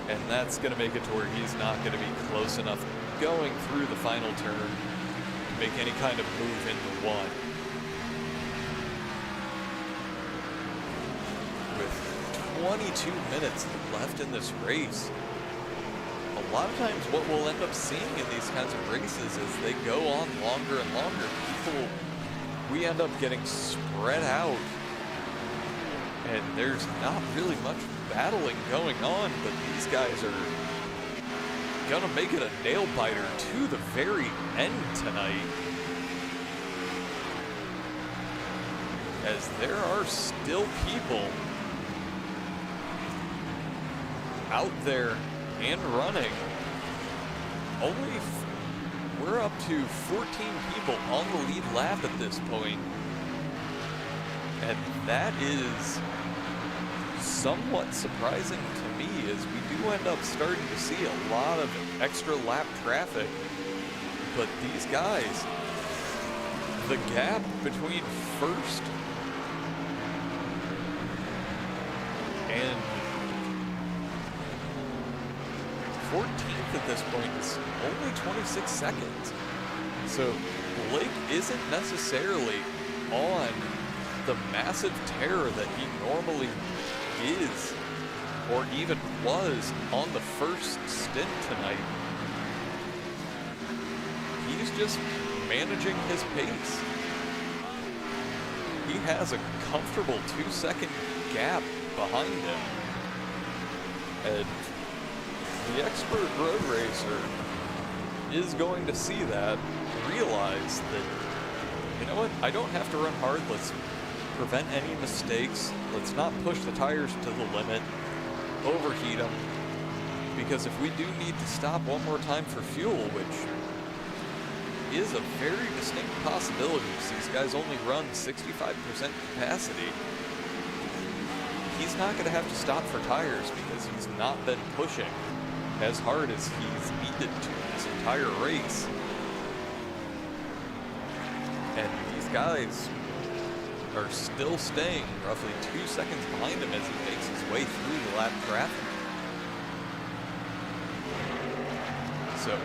and that's going to make it to where he's not going to be close enough going through the final turn to make any kind of move into 1. With 22 minutes left in this race, a lot of times what we'll end up seeing in these kinds of races is they go on longer and longer. We end up getting spread out, and there's not really much battling going on, but these guys are gonna make it a nail biter to the very end tonight, as there are still people out there and running. We're up to 14 people on the lead lap at this point, and that is somewhat surprising to me, as we do end up starting to see a lot of extra lap traffic. But these guys, the gap between first and 14th at this point is only 26 seconds. So Blake isn't necessarily on the massive terror that he normally is, or even was on the first stint tonight. He's just managing his pace. He has a comfortable 2-second gap behind him. And the expert road racer is going to see that, realize that, you know what, I don't have to run hard. Let's prevent any mistakes. Let's not push the tires to the limit, overheat them, because if we do need to stop one more time for fuel, which is a very distinct possibility, because these guys only run 65% capacity, he's not going to have to stop for tires because he's not been pushing as hard as he's needed to this entire race. And these guys are still staying roughly 2 seconds behind him as he makes his way through the lap traffic. So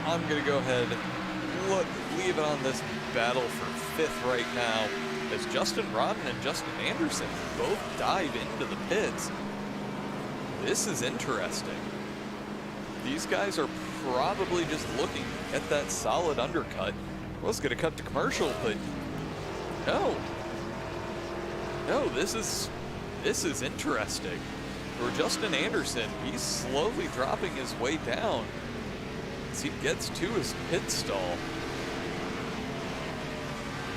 I'm going to go ahead and leave it on this battle for 5th right now, as Justin Rodden and Justin Anderson both dive into the pits. This is interesting. These guys are probably just looking at that solid undercut. I was going to cut to commercial, but no. No, this is interesting. For Justin Anderson, he's slowly dropping his way down as he gets to his pit stall.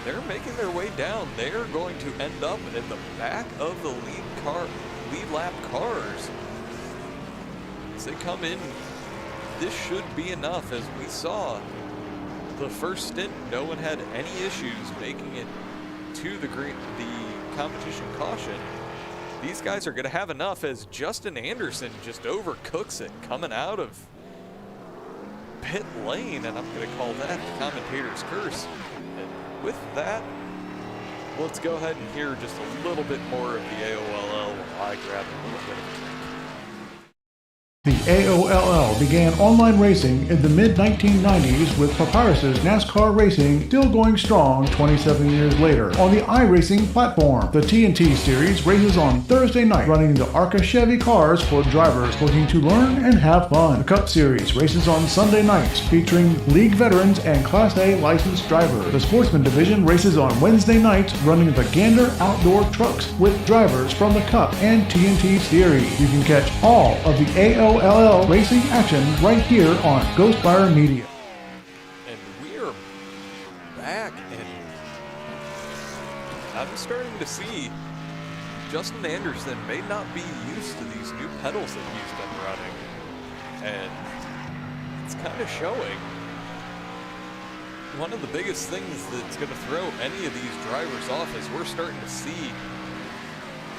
They're making their way down. They're going to end up at the back of the lead lap cars. As they come in, this should be enough. As we saw the first stint, no one had any issues making it to the competition caution. These guys are going to have enough, as Justin Anderson just overcooks it coming out of pit lane, and I'm going to call that the commentator's curse. And with that, let's go ahead and hear just a little bit more of the AOLL while I grab a little bit of a drink. The AOLL began online racing in the mid-1990s, with Papyrus's NASCAR racing still going strong 27 years later on the iRacing platform. The TNT series races on Thursday night, running the ARCA Chevy cars for drivers looking to learn and have fun. The Cup Series races on Sunday nights, featuring league veterans and Class A licensed drivers. The Sportsman Division races on Wednesday nights, running the Gander Outdoor trucks with drivers from the Cup and TNT series. You can catch all of the AOLL racing action right here on Ghostfire Media. And we're back, and I'm starting to see Justin Anderson may not be used to these new pedals that he's been running, and it's kind of showing. One of the biggest things that's going to throw any of these drivers off is we're starting to see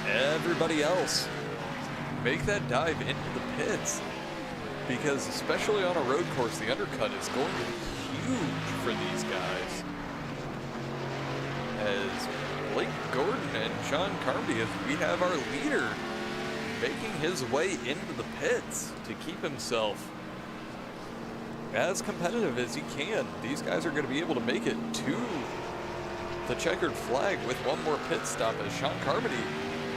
everybody else make that dive into the pits, because especially on a road course, the undercut is going to be huge for these guys. As Blake Gordon and Sean Carmody, as we have our leader making his way into the pits to keep himself as competitive as he can. These guys are going to be able to make it to the checkered flag with one more pit stop, as Sean Carmody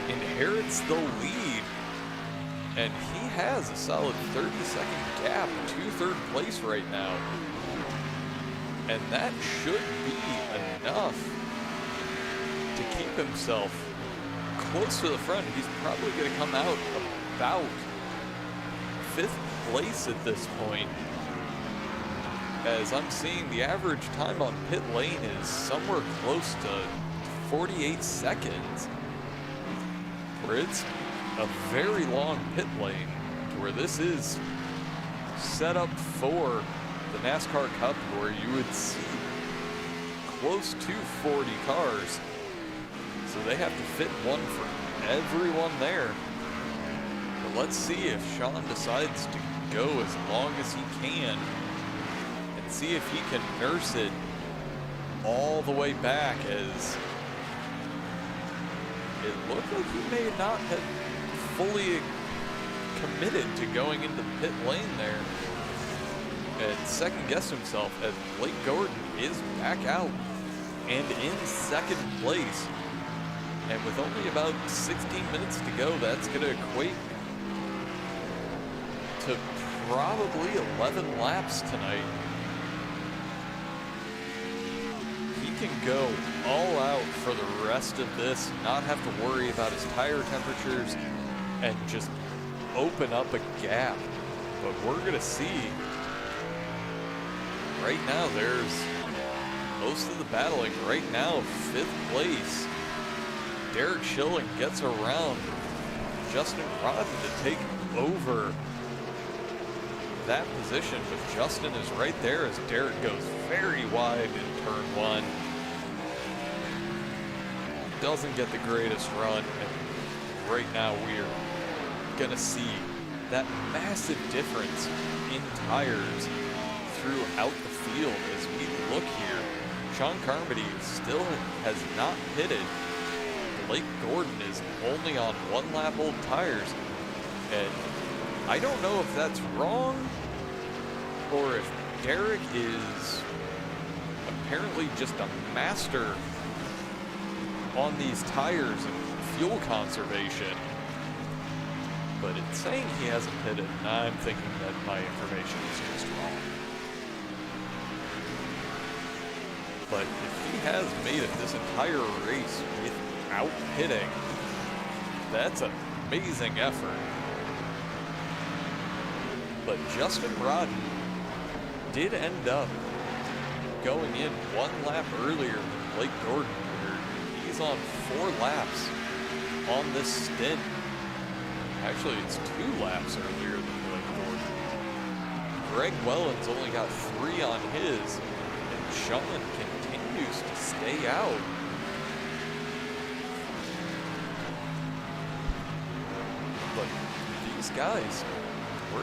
inherits the lead. And he has a solid 30-second gap to 3rd place right now. And that should be enough to keep himself close to the front. He's probably going to come out about 5th place at this point, as I'm seeing the average time on pit lane is somewhere close to 48 seconds, where it's a very long pit lane, to where this is set up for the NASCAR Cup, where you would see close to 40 cars. So they have to fit one for everyone there. But let's see if Sean decides to go as long as he can, and see if he can nurse it all the way back, as it looked like he may not have fully committed to going into the pit lane there, and second-guessed himself, as Blake Gordon is back out and in 2nd place. And with only about 16 minutes to go, that's going to equate to probably 11 laps tonight. He can go all out for the rest of this, not have to worry about his tire temperatures, and just open up a gap. But we're going to see right now, there's most of the battling right now. 5th place, Derek Schilling gets around Justin Rodden to take over that position, but Justin is right there as Derek goes very wide in turn 1. Doesn't get the greatest run, and right now we're gonna see that massive difference in tires throughout the field. As we look here, Sean Carmody still has not pitted. Blake Gordon is only on 1 lap old tires, and I don't know if that's wrong or if Derek is apparently just a master on these tires and fuel conservation. But it's saying he hasn't pitted, and I'm thinking that my information is just wrong. But if he has made it this entire race without pitting, that's an amazing effort. But Justin Rodden did end up going in 1 lap earlier than Blake Gordon. He's on 4 laps on this stint. Actually, it's 2 laps earlier than Blake Gordon. Greg Welland's only got 3 on his, and Sean continues to stay out. But these guys, we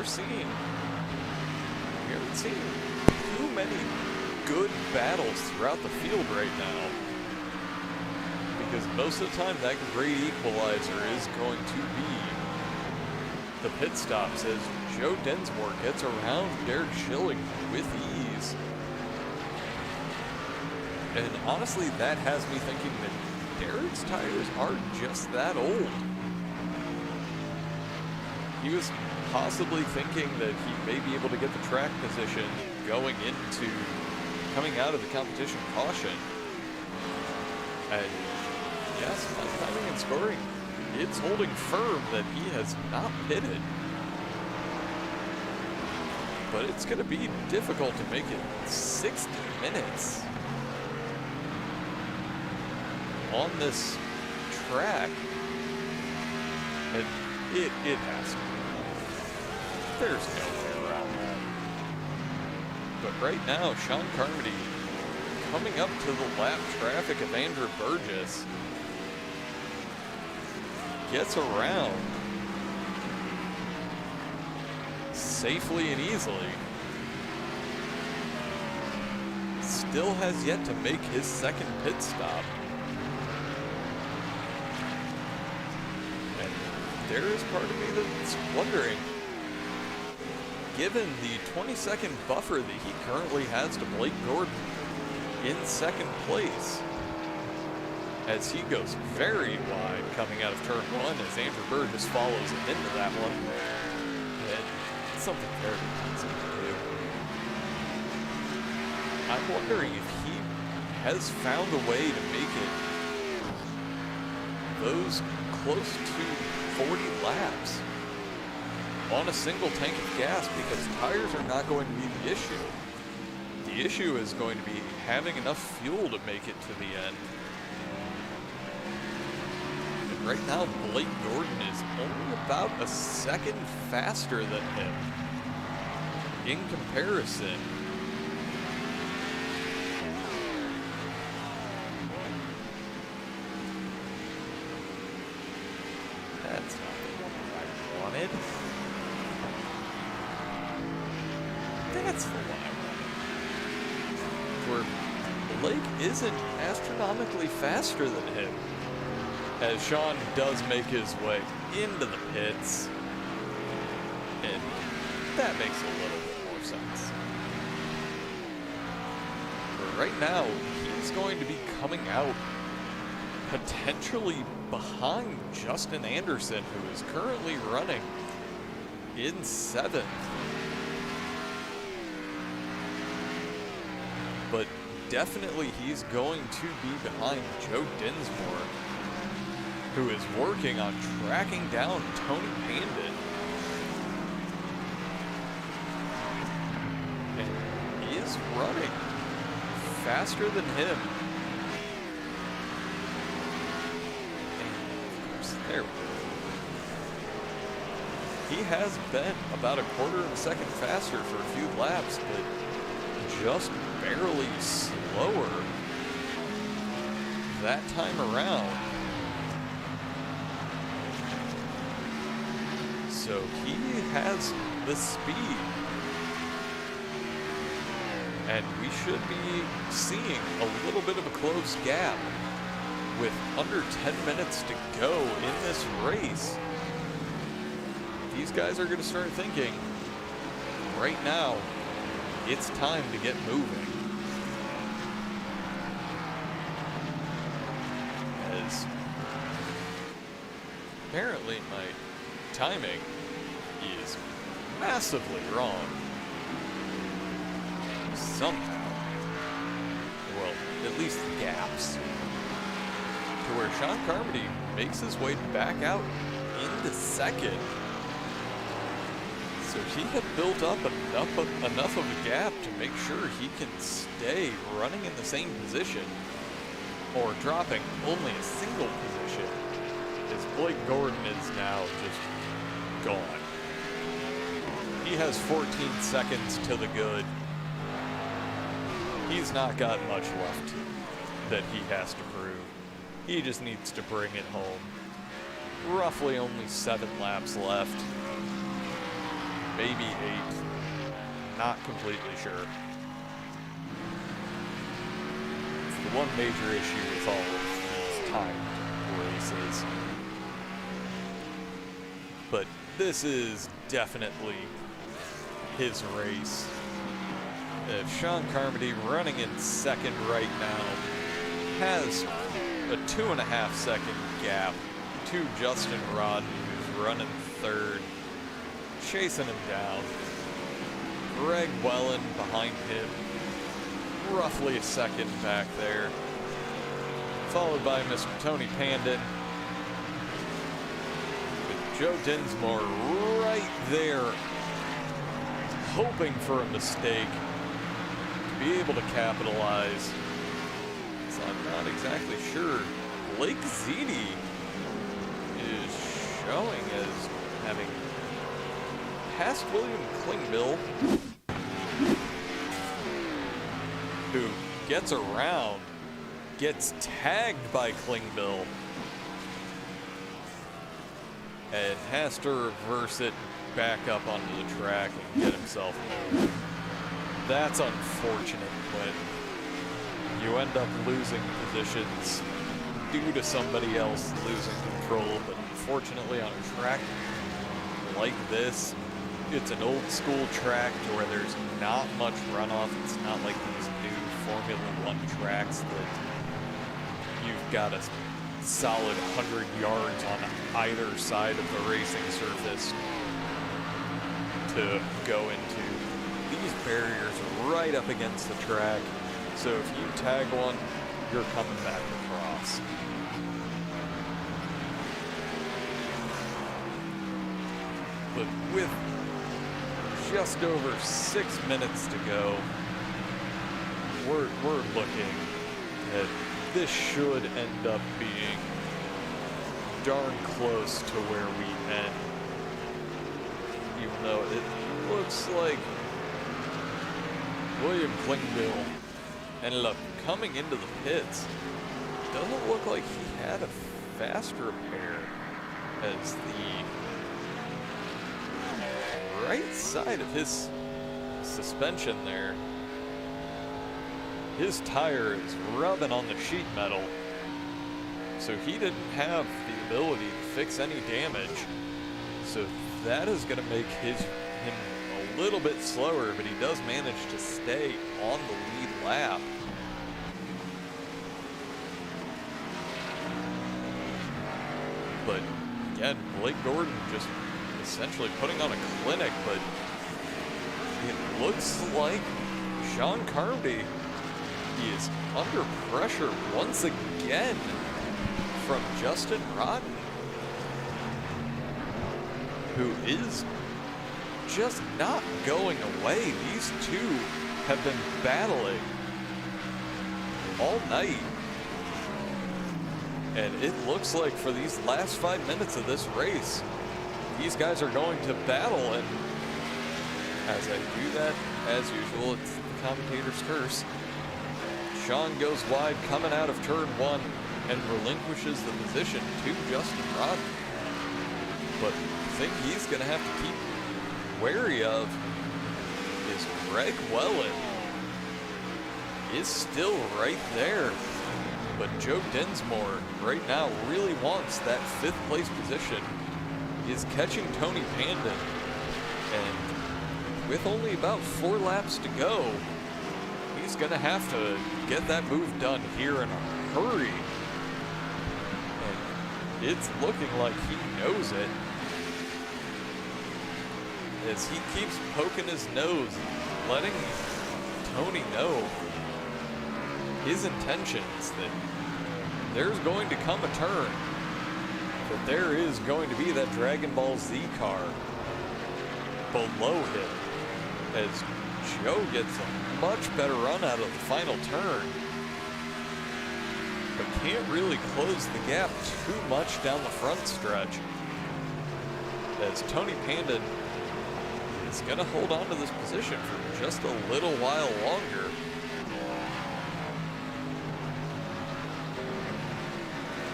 haven't seen too many good battles throughout the field right now. Because most of the time that great equalizer is going to be the pit stops as Joe Dinsmore gets around Derek Schilling with ease. And honestly, that has me thinking that Derek's tires are just that old. He was possibly thinking that he may be able to get the track position coming out of the competition caution. And yes, my timing and scoring, it's holding firm that he has not pitted. But it's going to be difficult to make it 60 minutes on this track. And it has to. There's no way around that. But right now, Sean Carmody coming up to the lap traffic of Andrew Burgess gets around safely and easily. Still has yet to make his second pit stop. And there is part of me that's wondering, given the 20-second buffer that he currently has to Blake Gordon in second place, as he goes very wide coming out of turn 1 as Andrew Burgess follows him into that one. And it's something very easy to do. I'm wondering if he has found a way to make it those close to 40 laps on a single tank of gas, because tires are not going to be the issue. The issue is going to be having enough fuel to make it to the end. And right now, Blake Gordon is only about a second faster than him in comparison. That's not the one I wanted. That's the one I wanted. Where Blake isn't astronomically faster than him, as Sean does make his way into the pits, and that makes a little bit more sense. But right now, he's going to be coming out potentially behind Justin Anderson, who is currently running in 7th. But definitely he's going to be behind Joe Dinsmore, who is working on tracking down Tony Pandit. And he is running faster than him. And of course, there we go. He has been about a quarter of a second faster for a few laps, but just barely slower that time around. So he has the speed, and we should be seeing a little bit of a close gap with under 10 minutes to go in this race. These guys are going to start thinking right now, it's time to get moving. As apparently my timing is massively wrong. Somehow. Well, at least the gaps. To where Sean Carmody makes his way back out into second. So he had built up enough of a gap to make sure he can stay running in the same position or dropping only a single position, as Blake Gordon is now just gone. He has 14 seconds to the good. He's not got much left that he has to prove. He just needs to bring it home. Roughly only 7 laps left. Maybe 8. Not completely sure. It's the one major issue with all of these timed races. But this is definitely his race. Sean Carmody, running in second right now, has a 2.5 second gap to Justin Rodden, who's running third, chasing him down. Greg Wellen behind him, roughly a second back there, followed by Mr. Tony Pandon, with Joe Dinsmore right there, hoping for a mistake to be able to capitalize. So I'm not exactly sure. Blake Ziti is showing as having passed William Klingbill, who gets around, gets tagged by Klingbill, and has to reverse it back up onto the track and get himself moved. That's unfortunate when you end up losing positions due to somebody else losing control, but unfortunately on a track like this, it's an old school track to where there's not much runoff. It's not like these new Formula One tracks that you've got a solid 100 yards on either side of the racing surface to go into. These barriers are right up against the track, so if you tag one, you're coming back across. But with just over 6 minutes to go, we're looking at this should end up being darn close to where we end. Even though it looks like William Klingbill ended up coming into the pits. Doesn't look like he had a fast repair, as the right side of his suspension there, his tire is rubbing on the sheet metal, so he didn't have the ability to fix any damage. So that is going to make him a little bit slower, but he does manage to stay on the lead lap. But again, Blake Gordon just essentially putting on a clinic, but it looks like Sean Carmody is under pressure once again from Justin Rodden, who is just not going away. These two have been battling all night. And it looks like for these last 5 minutes of this race, these guys are going to battle. And as I do that, as usual, it's the commentator's curse. Sean goes wide coming out of turn 1 and relinquishes the position to Justin Rodden. But the thing he's going to have to keep wary of is Greg Wellen is still right there. But Joe Dinsmore right now really wants that 5th place position. He is catching Tony Pandon, and with only about 4 laps to go, he's going to have to get that move done here in a hurry. And it's looking like he knows it, as he keeps poking his nose, letting Tony know his intentions, that there's going to come a turn, that there is going to be that Dragon Ball Z car below him, as Joe gets a much better run out of the final turn, but can't really close the gap too much down the front stretch, as Tony Pandan is going to hold on to this position for just a little while longer.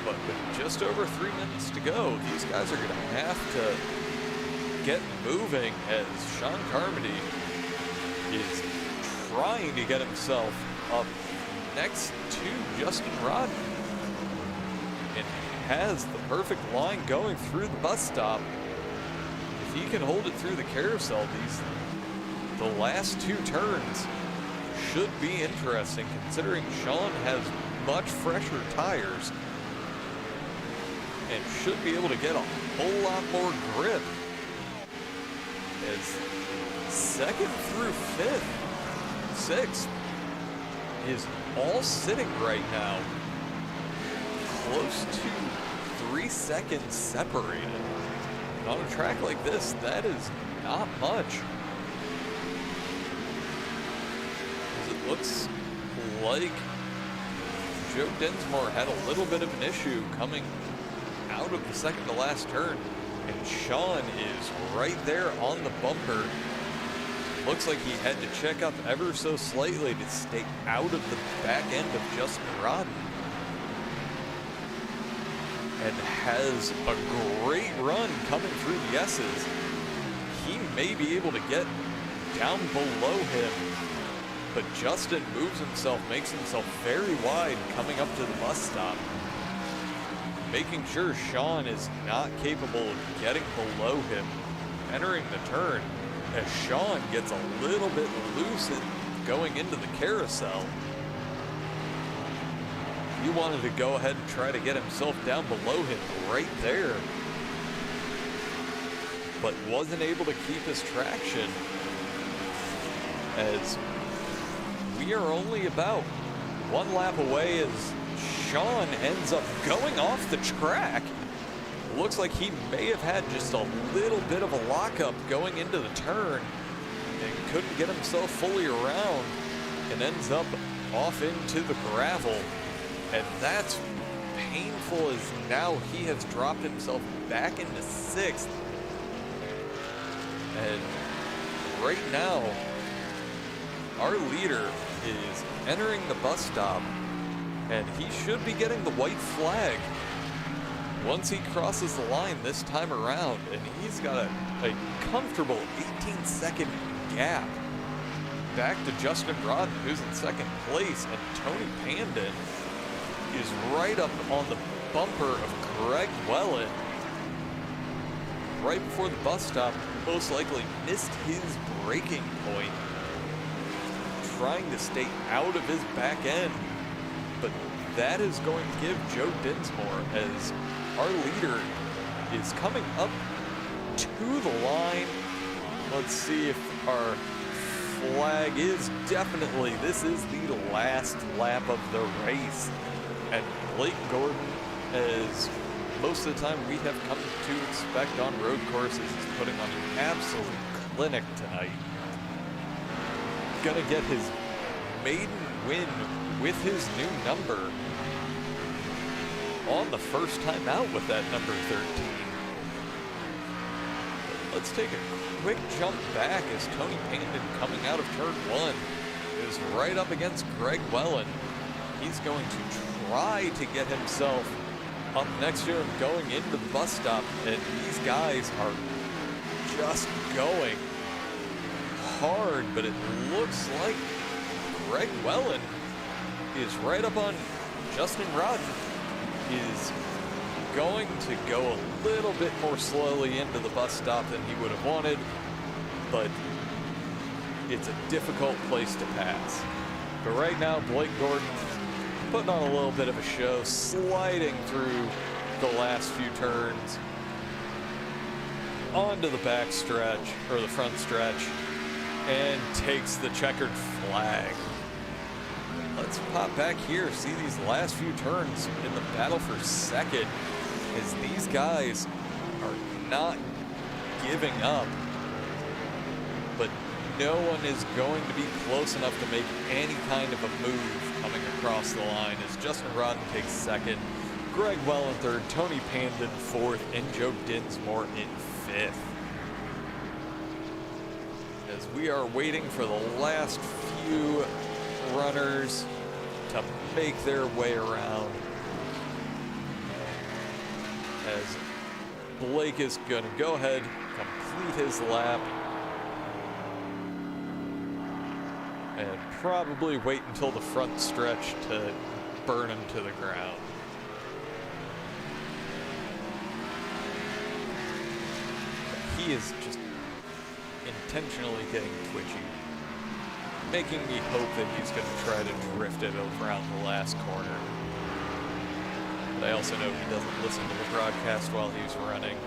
But with just over 3 minutes to go, these guys are going to have to get moving, as Sean Carmody is trying to get himself up next to Justin Rodden, and has the perfect line going through the bus stop. If he can hold it through the carousel, the last 2 turns should be interesting, considering Sean has much fresher tires and should be able to get a whole lot more grip, as 2nd through 5th, 6th is all sitting right now close to 3 seconds separated. And on a track like this, that is not much. As it looks like Joe Dinsmore had a little bit of an issue coming out of the second to last turn, and Sean is right there on the bumper. Looks like he had to check up ever so slightly to stay out of the back end of Justin Rodden, and has a great run coming through the S's. He may be able to get down below him, but Justin moves himself, makes himself very wide coming up to the bus stop, making sure Sean is not capable of getting below him entering the turn, as Sean gets a little bit loose going into the carousel. He wanted to go ahead and try to get himself down below him right there, but wasn't able to keep his traction, as we are only about 1 lap away, as Sean ends up going off the track. Looks like he may have had just a little bit of a lockup going into the turn and couldn't get himself fully around, and ends up off into the gravel. And that's painful, as now he has dropped himself back into 6th. And right now, our leader is entering the bus stop, and he should be getting the white flag once he crosses the line this time around. And he's got a comfortable 18-second gap back to Justin Rodden, who's in 2nd place, and Tony Pandan is right up on the bumper of Greg Wellen. Right before the bus stop, most likely missed his braking point, trying to stay out of his back end. But that is going to give Joe Dinsmore, as our leader is coming up to the line. Let's see if our flag is definitely, this is the last lap of the race. And Blake Gordon, as most of the time we have come to expect on road courses, is putting on an absolute clinic tonight. Gonna get his maiden win with his new number on the first time out with that number 13. But let's take a quick jump back, as Tony Pandan, coming out of turn 1, is right up against Greg Wellen. He's going to try to get himself up next to him going into the bus stop, and these guys are just going hard, but it looks like Greg Wellen is right up on Justin Rodden. Is going to go a little bit more slowly into the bus stop than he would have wanted, but it's a difficult place to pass. But right now, Blake Gordon putting on a little bit of a show, sliding through the last few turns onto the back stretch, or the front stretch, and takes the checkered flag. Let's pop back here, see these last few turns in the battle for second, as these guys are not giving up, but no one is going to be close enough to make any kind of a move coming across the line, as Justin Rodden takes second, Greg Well in third, Tony Pandon fourth, and Joe Dinsmore in fifth. As we are waiting for the last few runners to make their way around, as Blake is going to go ahead, complete his lap, and probably wait until the front stretch to burn him to the ground. He is just intentionally getting twitchy, making me hope that he's going to try to drift it around the last corner. But I also know he doesn't listen to the broadcast while he's running.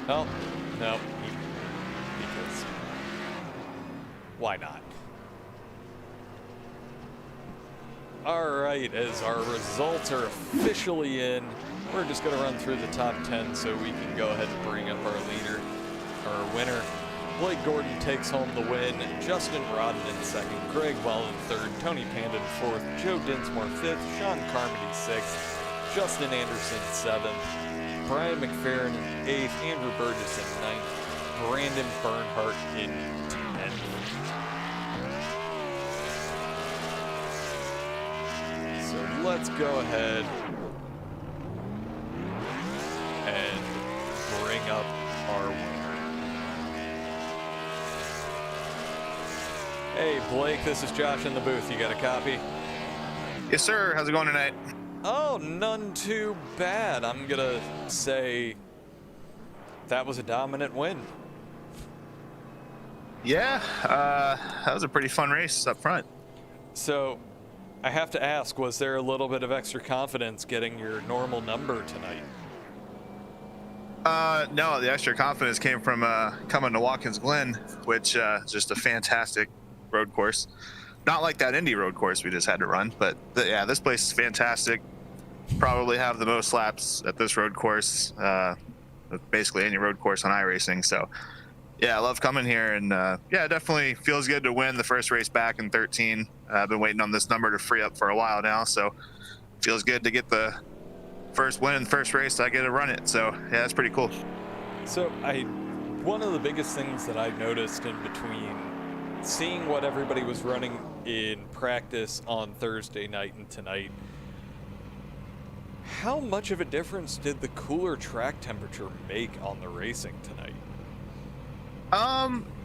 Oh, no, because why not? All right, as our results are officially in, we're just going to run through the top 10 so we can go ahead and bring up our leader, our winner. Blake Gordon takes home the win, Justin Rodden in second, Greg Well in third, Tony Pandon fourth, Joe Dinsmore fifth, Sean Carmody sixth, Justin Anderson seventh, Brian McFerrin eighth, Andrew Burgess in ninth, Brandon Bernhardt in 10th. So let's go ahead and bring up our winner. Hey Blake, this is Josh in the booth. You got a copy? Yes, sir. How's it going tonight? Oh, none too bad. I'm gonna say that was a dominant win. Yeah, that was a pretty fun race up front. So I have to ask, was there a little bit of extra confidence getting your normal number tonight? No, the extra confidence came from coming to Watkins Glen, which is just a fantastic road course. Not like that Indy road course we just had to run, but yeah, this place is fantastic. Probably have the most laps at this road course, basically any road course on iRacing. So yeah, I love coming here, and yeah, it definitely feels good to win the first race back in 13. I've been waiting on this number to free up for a while now, so it feels good to get the first win in the first race. I get to run it, so yeah, that's pretty cool. So one of the biggest things that I noticed in between seeing what everybody was running in practice on Thursday night and tonight, how much of a difference did the cooler track temperature make on the racing tonight?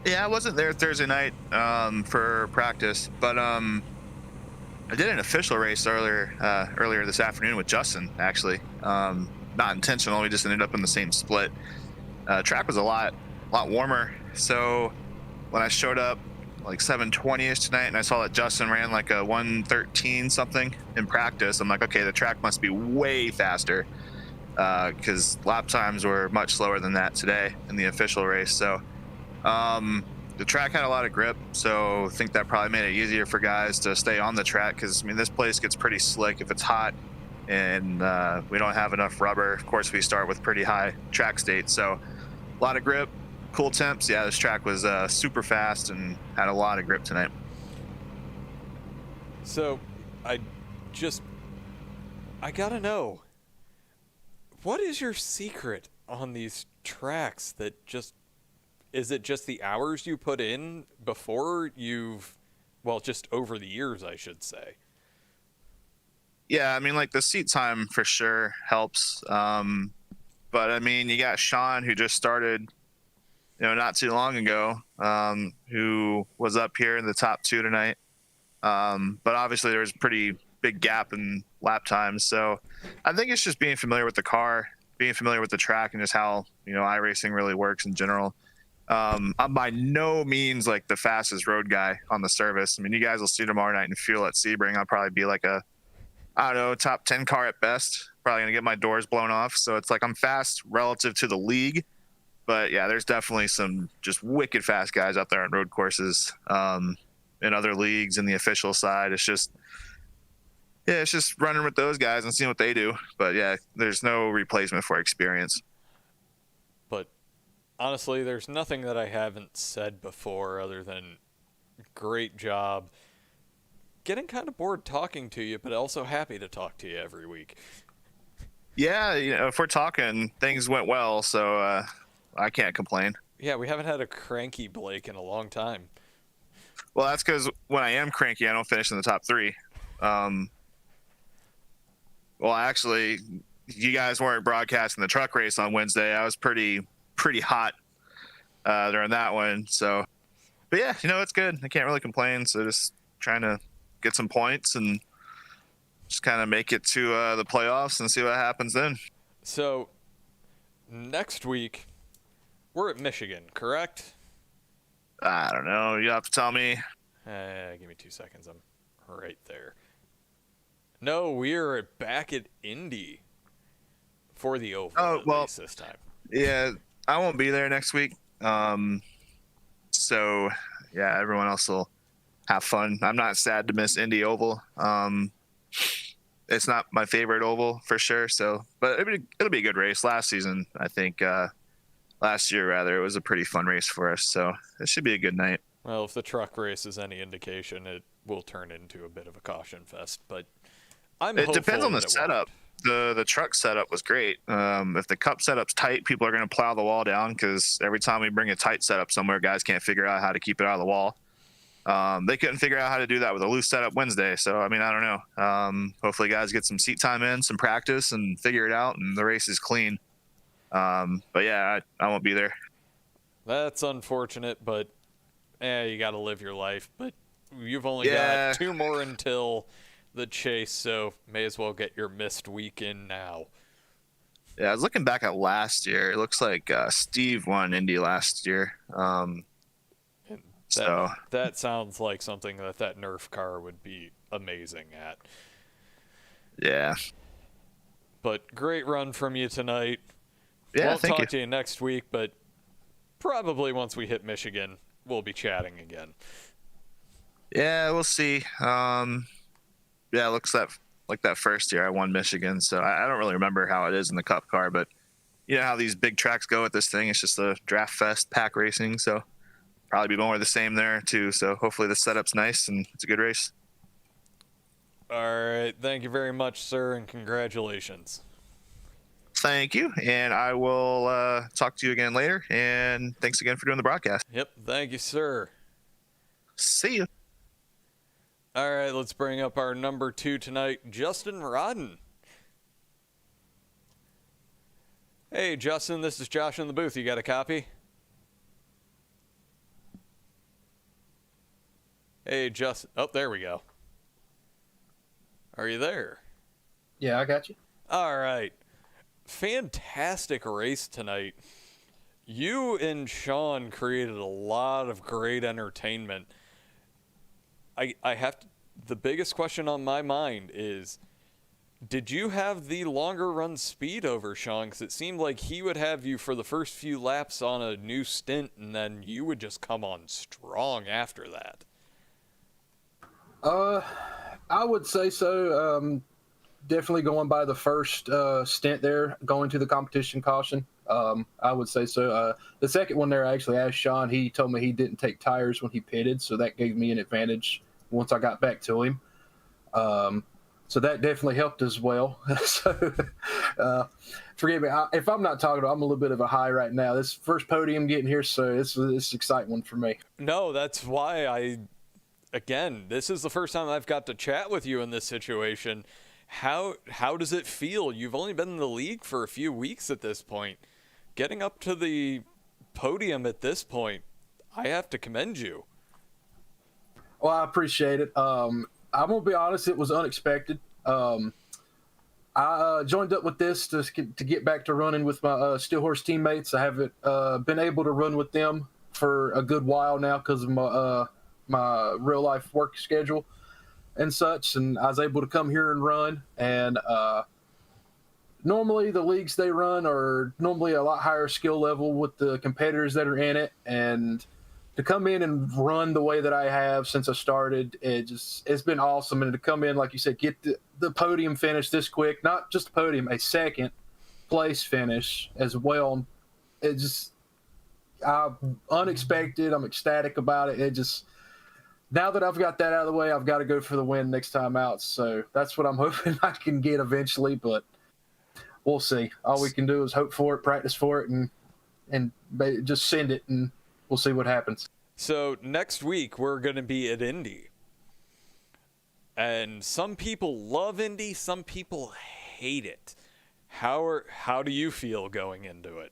Yeah, I wasn't there Thursday night for practice, but I did an official race earlier this afternoon with Justin, actually. Not intentional, we just ended up in the same split. Track was a lot warmer, so when I showed up like 7:20ish tonight and I saw that Justin ran like a 1:13 something in practice, I'm like, okay, the track must be way faster, because lap times were much slower than that today in the official race. So the track had a lot of grip, so I think that probably made it easier for guys to stay on the track, because I mean, this place gets pretty slick if it's hot and we don't have enough rubber. Of course, we start with pretty high track state, so a lot of grip, cool temps. Yeah, this track was super fast and had a lot of grip tonight. So I gotta know, what is your secret on these tracks that is it just the hours you put in before just over the years, I should say? Yeah, I mean, like the seat time for sure helps. But I mean, you got Sean, who just started, not too long ago, who was up here in the top 2 tonight. But obviously there was a pretty big gap in lap times. So I think it's just being familiar with the car, being familiar with the track, and just how, iRacing really works in general. I'm by no means like the fastest road guy on the service. I mean, you guys will see tomorrow night in fuel at Sebring. I'll probably be like I don't know, top 10 car at best. Probably going to get my doors blown off. So it's like I'm fast relative to the league. But yeah, there's definitely some just wicked fast guys out there on road courses, in other leagues in the official side. It's just running with those guys and seeing what they do. But yeah, there's no replacement for experience. But honestly, there's nothing that I haven't said before other than great job. Getting kind of bored talking to you, but also happy to talk to you every week. Yeah, if we're talking, things went well, so I can't complain. Yeah, we haven't had a cranky Blake in a long time. Well, that's because when I am cranky, I don't finish in the top 3. Well, actually, you guys weren't broadcasting the truck race on Wednesday. I was pretty hot during that one. So, but yeah, it's good. I can't really complain. So just trying to get some points and just kind of make it to the playoffs and see what happens then. So next week, we're at Michigan, correct? I don't know. You have to tell me. Give me 2 seconds. I'm right there. No, we're back at Indy for the oval race this time. Yeah, I won't be there next week. So yeah, everyone else will have fun. I'm not sad to miss Indy Oval. It's not my favorite oval for sure. So, but it'll be a good race. Last season, I think, last year rather, it was a pretty fun race for us. So it should be a good night. Well, if the truck race is any indication, it will turn into a bit of a caution fest. But it depends on the setup. The truck setup was great. If the cup setup's tight, people are going to plow the wall down because every time we bring a tight setup somewhere, guys can't figure out how to keep it out of the wall. They couldn't figure out how to do that with a loose setup Wednesday. So, I mean, I don't know. Hopefully guys get some seat time in, some practice, and figure it out, and the race is clean. But yeah, I won't be there. That's unfortunate, but you got to live your life. But you've only got 2 more until the chase, so may as well get your missed week in now. Yeah, I was looking back at last year. It looks like Steve won Indy last year. That sounds like something that Nerf car would be amazing at. Yeah. But great run from you tonight. Yeah, Won't talk to you next week, but probably once we hit Michigan, we'll be chatting again. Yeah, we'll see. Yeah, it looks like that first year I won Michigan, so I don't really remember how it is in the Cup car, but you know how these big tracks go with this thing. It's just a draft fest, pack racing, so probably be more of the same there too. So hopefully the setup's nice and it's a good race. All right, thank you very much, sir, and congratulations. Thank you, and I will talk to you again later, and thanks again for doing the broadcast. Yep, thank you, sir. See you. All right, let's bring up our number 2 tonight, Justin Rodden. Hey, Justin, this is Josh in the booth. You got a copy? Hey, Justin. Oh, there we go. Are you there? Yeah, I got you. All right. Fantastic race tonight. You and Sean created a lot of great entertainment. I have to, the biggest question on my mind is, did you have the longer run speed over Sean? Because it seemed like he would have you for the first few laps on a new stint, and then you would just come on strong after that. I would say so. Definitely going by the first stint there, going to the competition caution. I would say so. The second one there, I actually asked Sean. He told me he didn't take tires when he pitted, so that gave me an advantage once I got back to him. So that definitely helped as well. So forgive me. If I'm not talking, I'm a little bit of a high right now. This first podium getting here, so it's an exciting one for me. No, that's why again, this is the first time I've got to chat with you in this situation. How does it feel? You've only been in the league for a few weeks at this point. Getting up to the podium at this point, I have to commend you. Well, I appreciate it. I'm going to be honest, it was unexpected. I joined up with this to get back to running with my Steel Horse teammates. I haven't been able to run with them for a good while now because of my real life work schedule and such, and I was able to come here and run. And normally the leagues they run are normally a lot higher skill level with the competitors that are in it, and to come in and run the way that I have since I started, it's been awesome. And to come in, like you said, get the podium finish this quick, not just a podium, a second place finish as well. I'm unexpected. I'm ecstatic about it. Now that I've got that out of the way, I've got to go for the win next time out. So that's what I'm hoping I can get eventually, but we'll see. All we can do is hope for it, practice for it, and just send it, and we'll see what happens. So next week we're going to be at Indy. And some people love Indy, some people hate it. How do you feel going into it?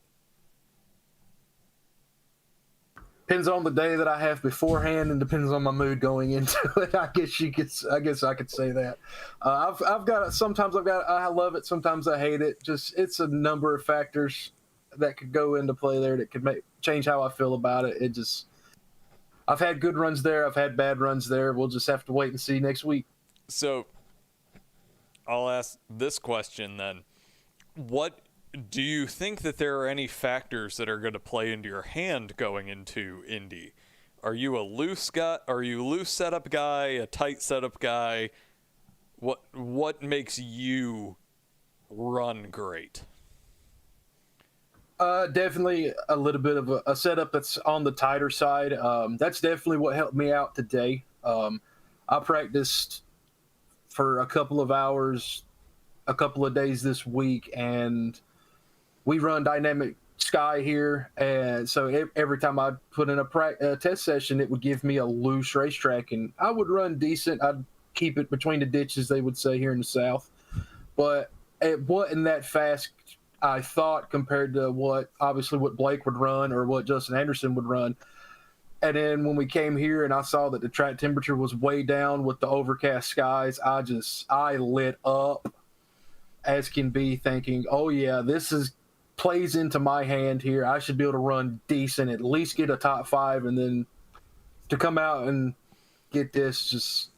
Depends on the day that I have beforehand, and depends on my mood going into it. I guess I could say that. Sometimes I love it, sometimes I hate it. It's a number of factors that could go into play there that could change how I feel about it. I've had good runs there, I've had bad runs there. We'll just have to wait and see next week. So I'll ask this question then. What do you think that there are any factors that are going to play into your hand going into Indy? Are you a loose guy? Are you a loose setup guy, a tight setup guy? What makes you run great? Definitely a little bit of a setup that's on the tighter side. That's definitely what helped me out today. I practiced for a couple of hours, a couple of days this week, and we run dynamic sky here. And so every time I put in a test session, it would give me a loose racetrack, and I would run decent. I'd keep it between the ditches, they would say here in the South. But it wasn't that fast, I thought, compared to what Blake would run or what Justin Anderson would run. And then when we came here and I saw that the track temperature was way down with the overcast skies, I lit up as can be, thinking, oh yeah, plays into my hand here. I should be able to run decent, at least get a top 5, and then to come out and get this just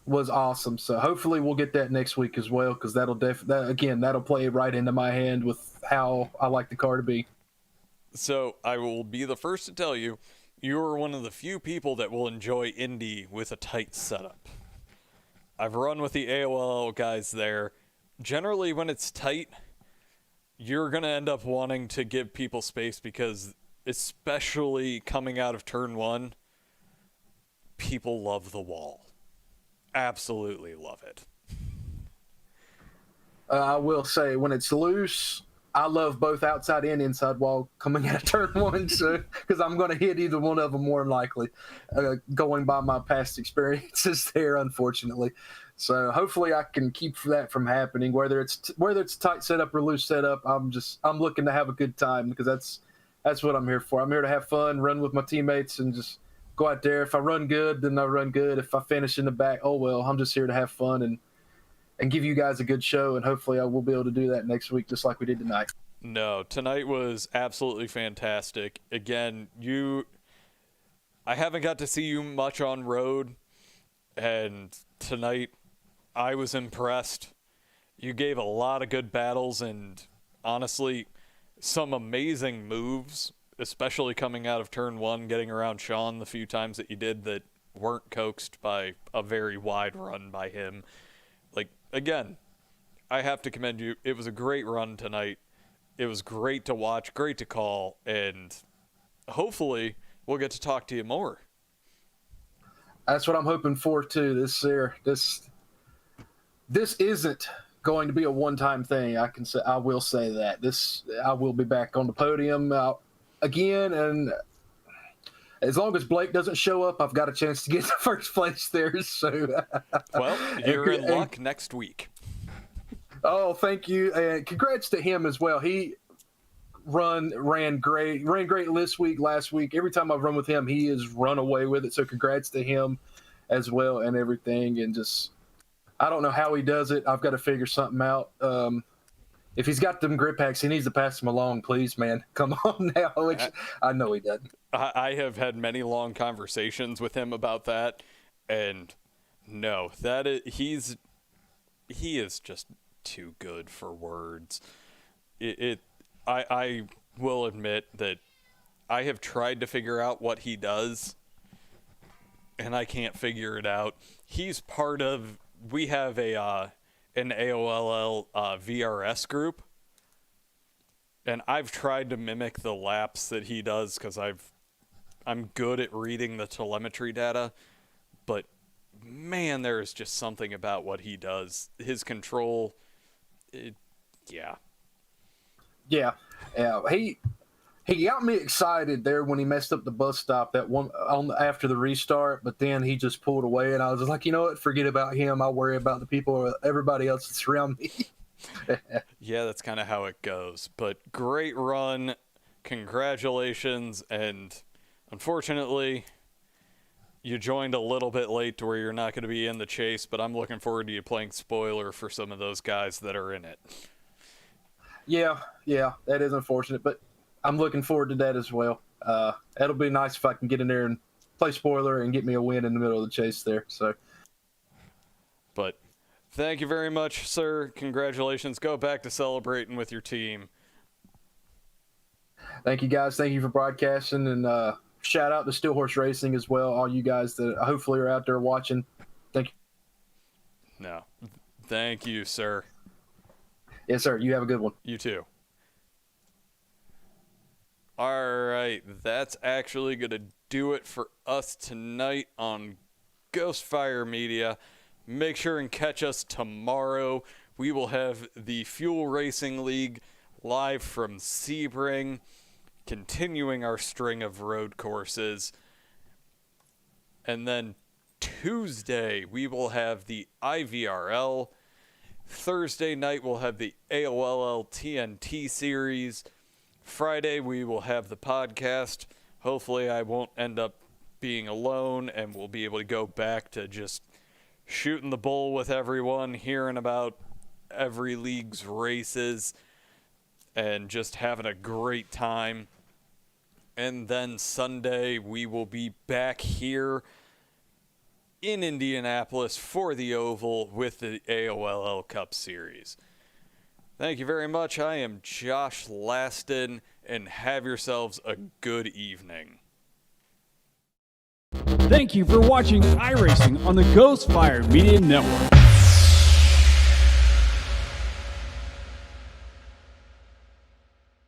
was awesome. So hopefully we'll get that next week as well, because that'll play right into my hand with how I like the car to be. So I will be the first to tell you, you're one of the few people that will enjoy Indy with a tight setup. I've run with the AOLL guys there. Generally, when it's tight, you're going to end up wanting to give people space, because especially coming out of turn 1, people love the wall. Absolutely love it. I will say, when it's loose, I love both outside and inside wall coming out of turn 1, so because I'm going to hit either one of them more than likely, going by my past experiences there, unfortunately. So hopefully I can keep that from happening. Whether it's tight setup or loose setup, I'm looking to have a good time, because that's what I'm here for. I'm here to have fun, run with my teammates, and just go out there. If I run good, then I run good. If I finish in the back, oh well. I'm just here to have fun and give you guys a good show, and hopefully I will be able to do that next week, just like we did tonight. No, tonight was absolutely fantastic. Again, I haven't got to see you much on road, and tonight I was impressed. You gave a lot of good battles, and honestly, some amazing moves, especially coming out of turn 1, getting around Sean the few times that you did that weren't coaxed by a very wide run by him. Like, again, I have to commend you. It was a great run tonight. It was great to watch, great to call, and hopefully we'll get to talk to you more. That's what I'm hoping for too. This isn't going to be a one-time thing. I will say that I will be back on the podium again, and as long as Blake doesn't show up, I've got a chance to get to first place there. So, well, you're in luck next week. Oh, thank you, and congrats to him as well. He ran great this week, last week. Every time I've run with him, he has run away with it. So congrats to him as well and everything. And just, I don't know how he does it. I've got to figure something out. if he's got them grip packs, he needs to pass them along, please, man. Come on now, which I know he doesn't. I have had many long conversations with him about that, and no, he is just too good for words. I will admit that I have tried to figure out what he does, and I can't figure it out. He's part of, we have an AOLL VRS group, and I've tried to mimic the laps that he does because I'm good at reading the telemetry data, but man, there is just something about what he does. His control, yeah. He got me excited there when he messed up the bus stop that one after the restart, but then he just pulled away, and I was just like, you know what? Forget about him. I'll worry about the people, everybody else that's around me. Yeah, that's kind of how it goes. But great run, congratulations, and unfortunately, you joined a little bit late to where you're not going to be in the chase. But I'm looking forward to you playing spoiler for some of those guys that are in it. Yeah, that is unfortunate, but I'm looking forward to that as well. It'll be nice if I can get in there and play spoiler and get me a win in the middle of the chase there. So, but thank you very much, sir. Congratulations. Go back to celebrating with your team. Thank you, guys. Thank you for broadcasting, and shout out to Steel Horse Racing as well. All you guys that hopefully are out there watching. Thank you. No, thank you, sir. Yes, sir. You have a good one. You too. All right, that's actually going to do it for us tonight on Ghostfire Media. Make sure and catch us tomorrow. We will have the Fuel Racing League live from Sebring, continuing our string of road courses. And then Tuesday, we will have the IVRL. Thursday night, we'll have the AOLL TNT series. Friday, we will have the podcast. Hopefully, I won't end up being alone, and we'll be able to go back to just shooting the bull with everyone, hearing about every league's races, and just having a great time. And then Sunday, we will be back here in Indianapolis for the Oval with the AOLL Cup Series. Thank you very much. I am Josh Laston, and have yourselves a good evening. Thank you for watching iRacing on the Ghostfire Media Network.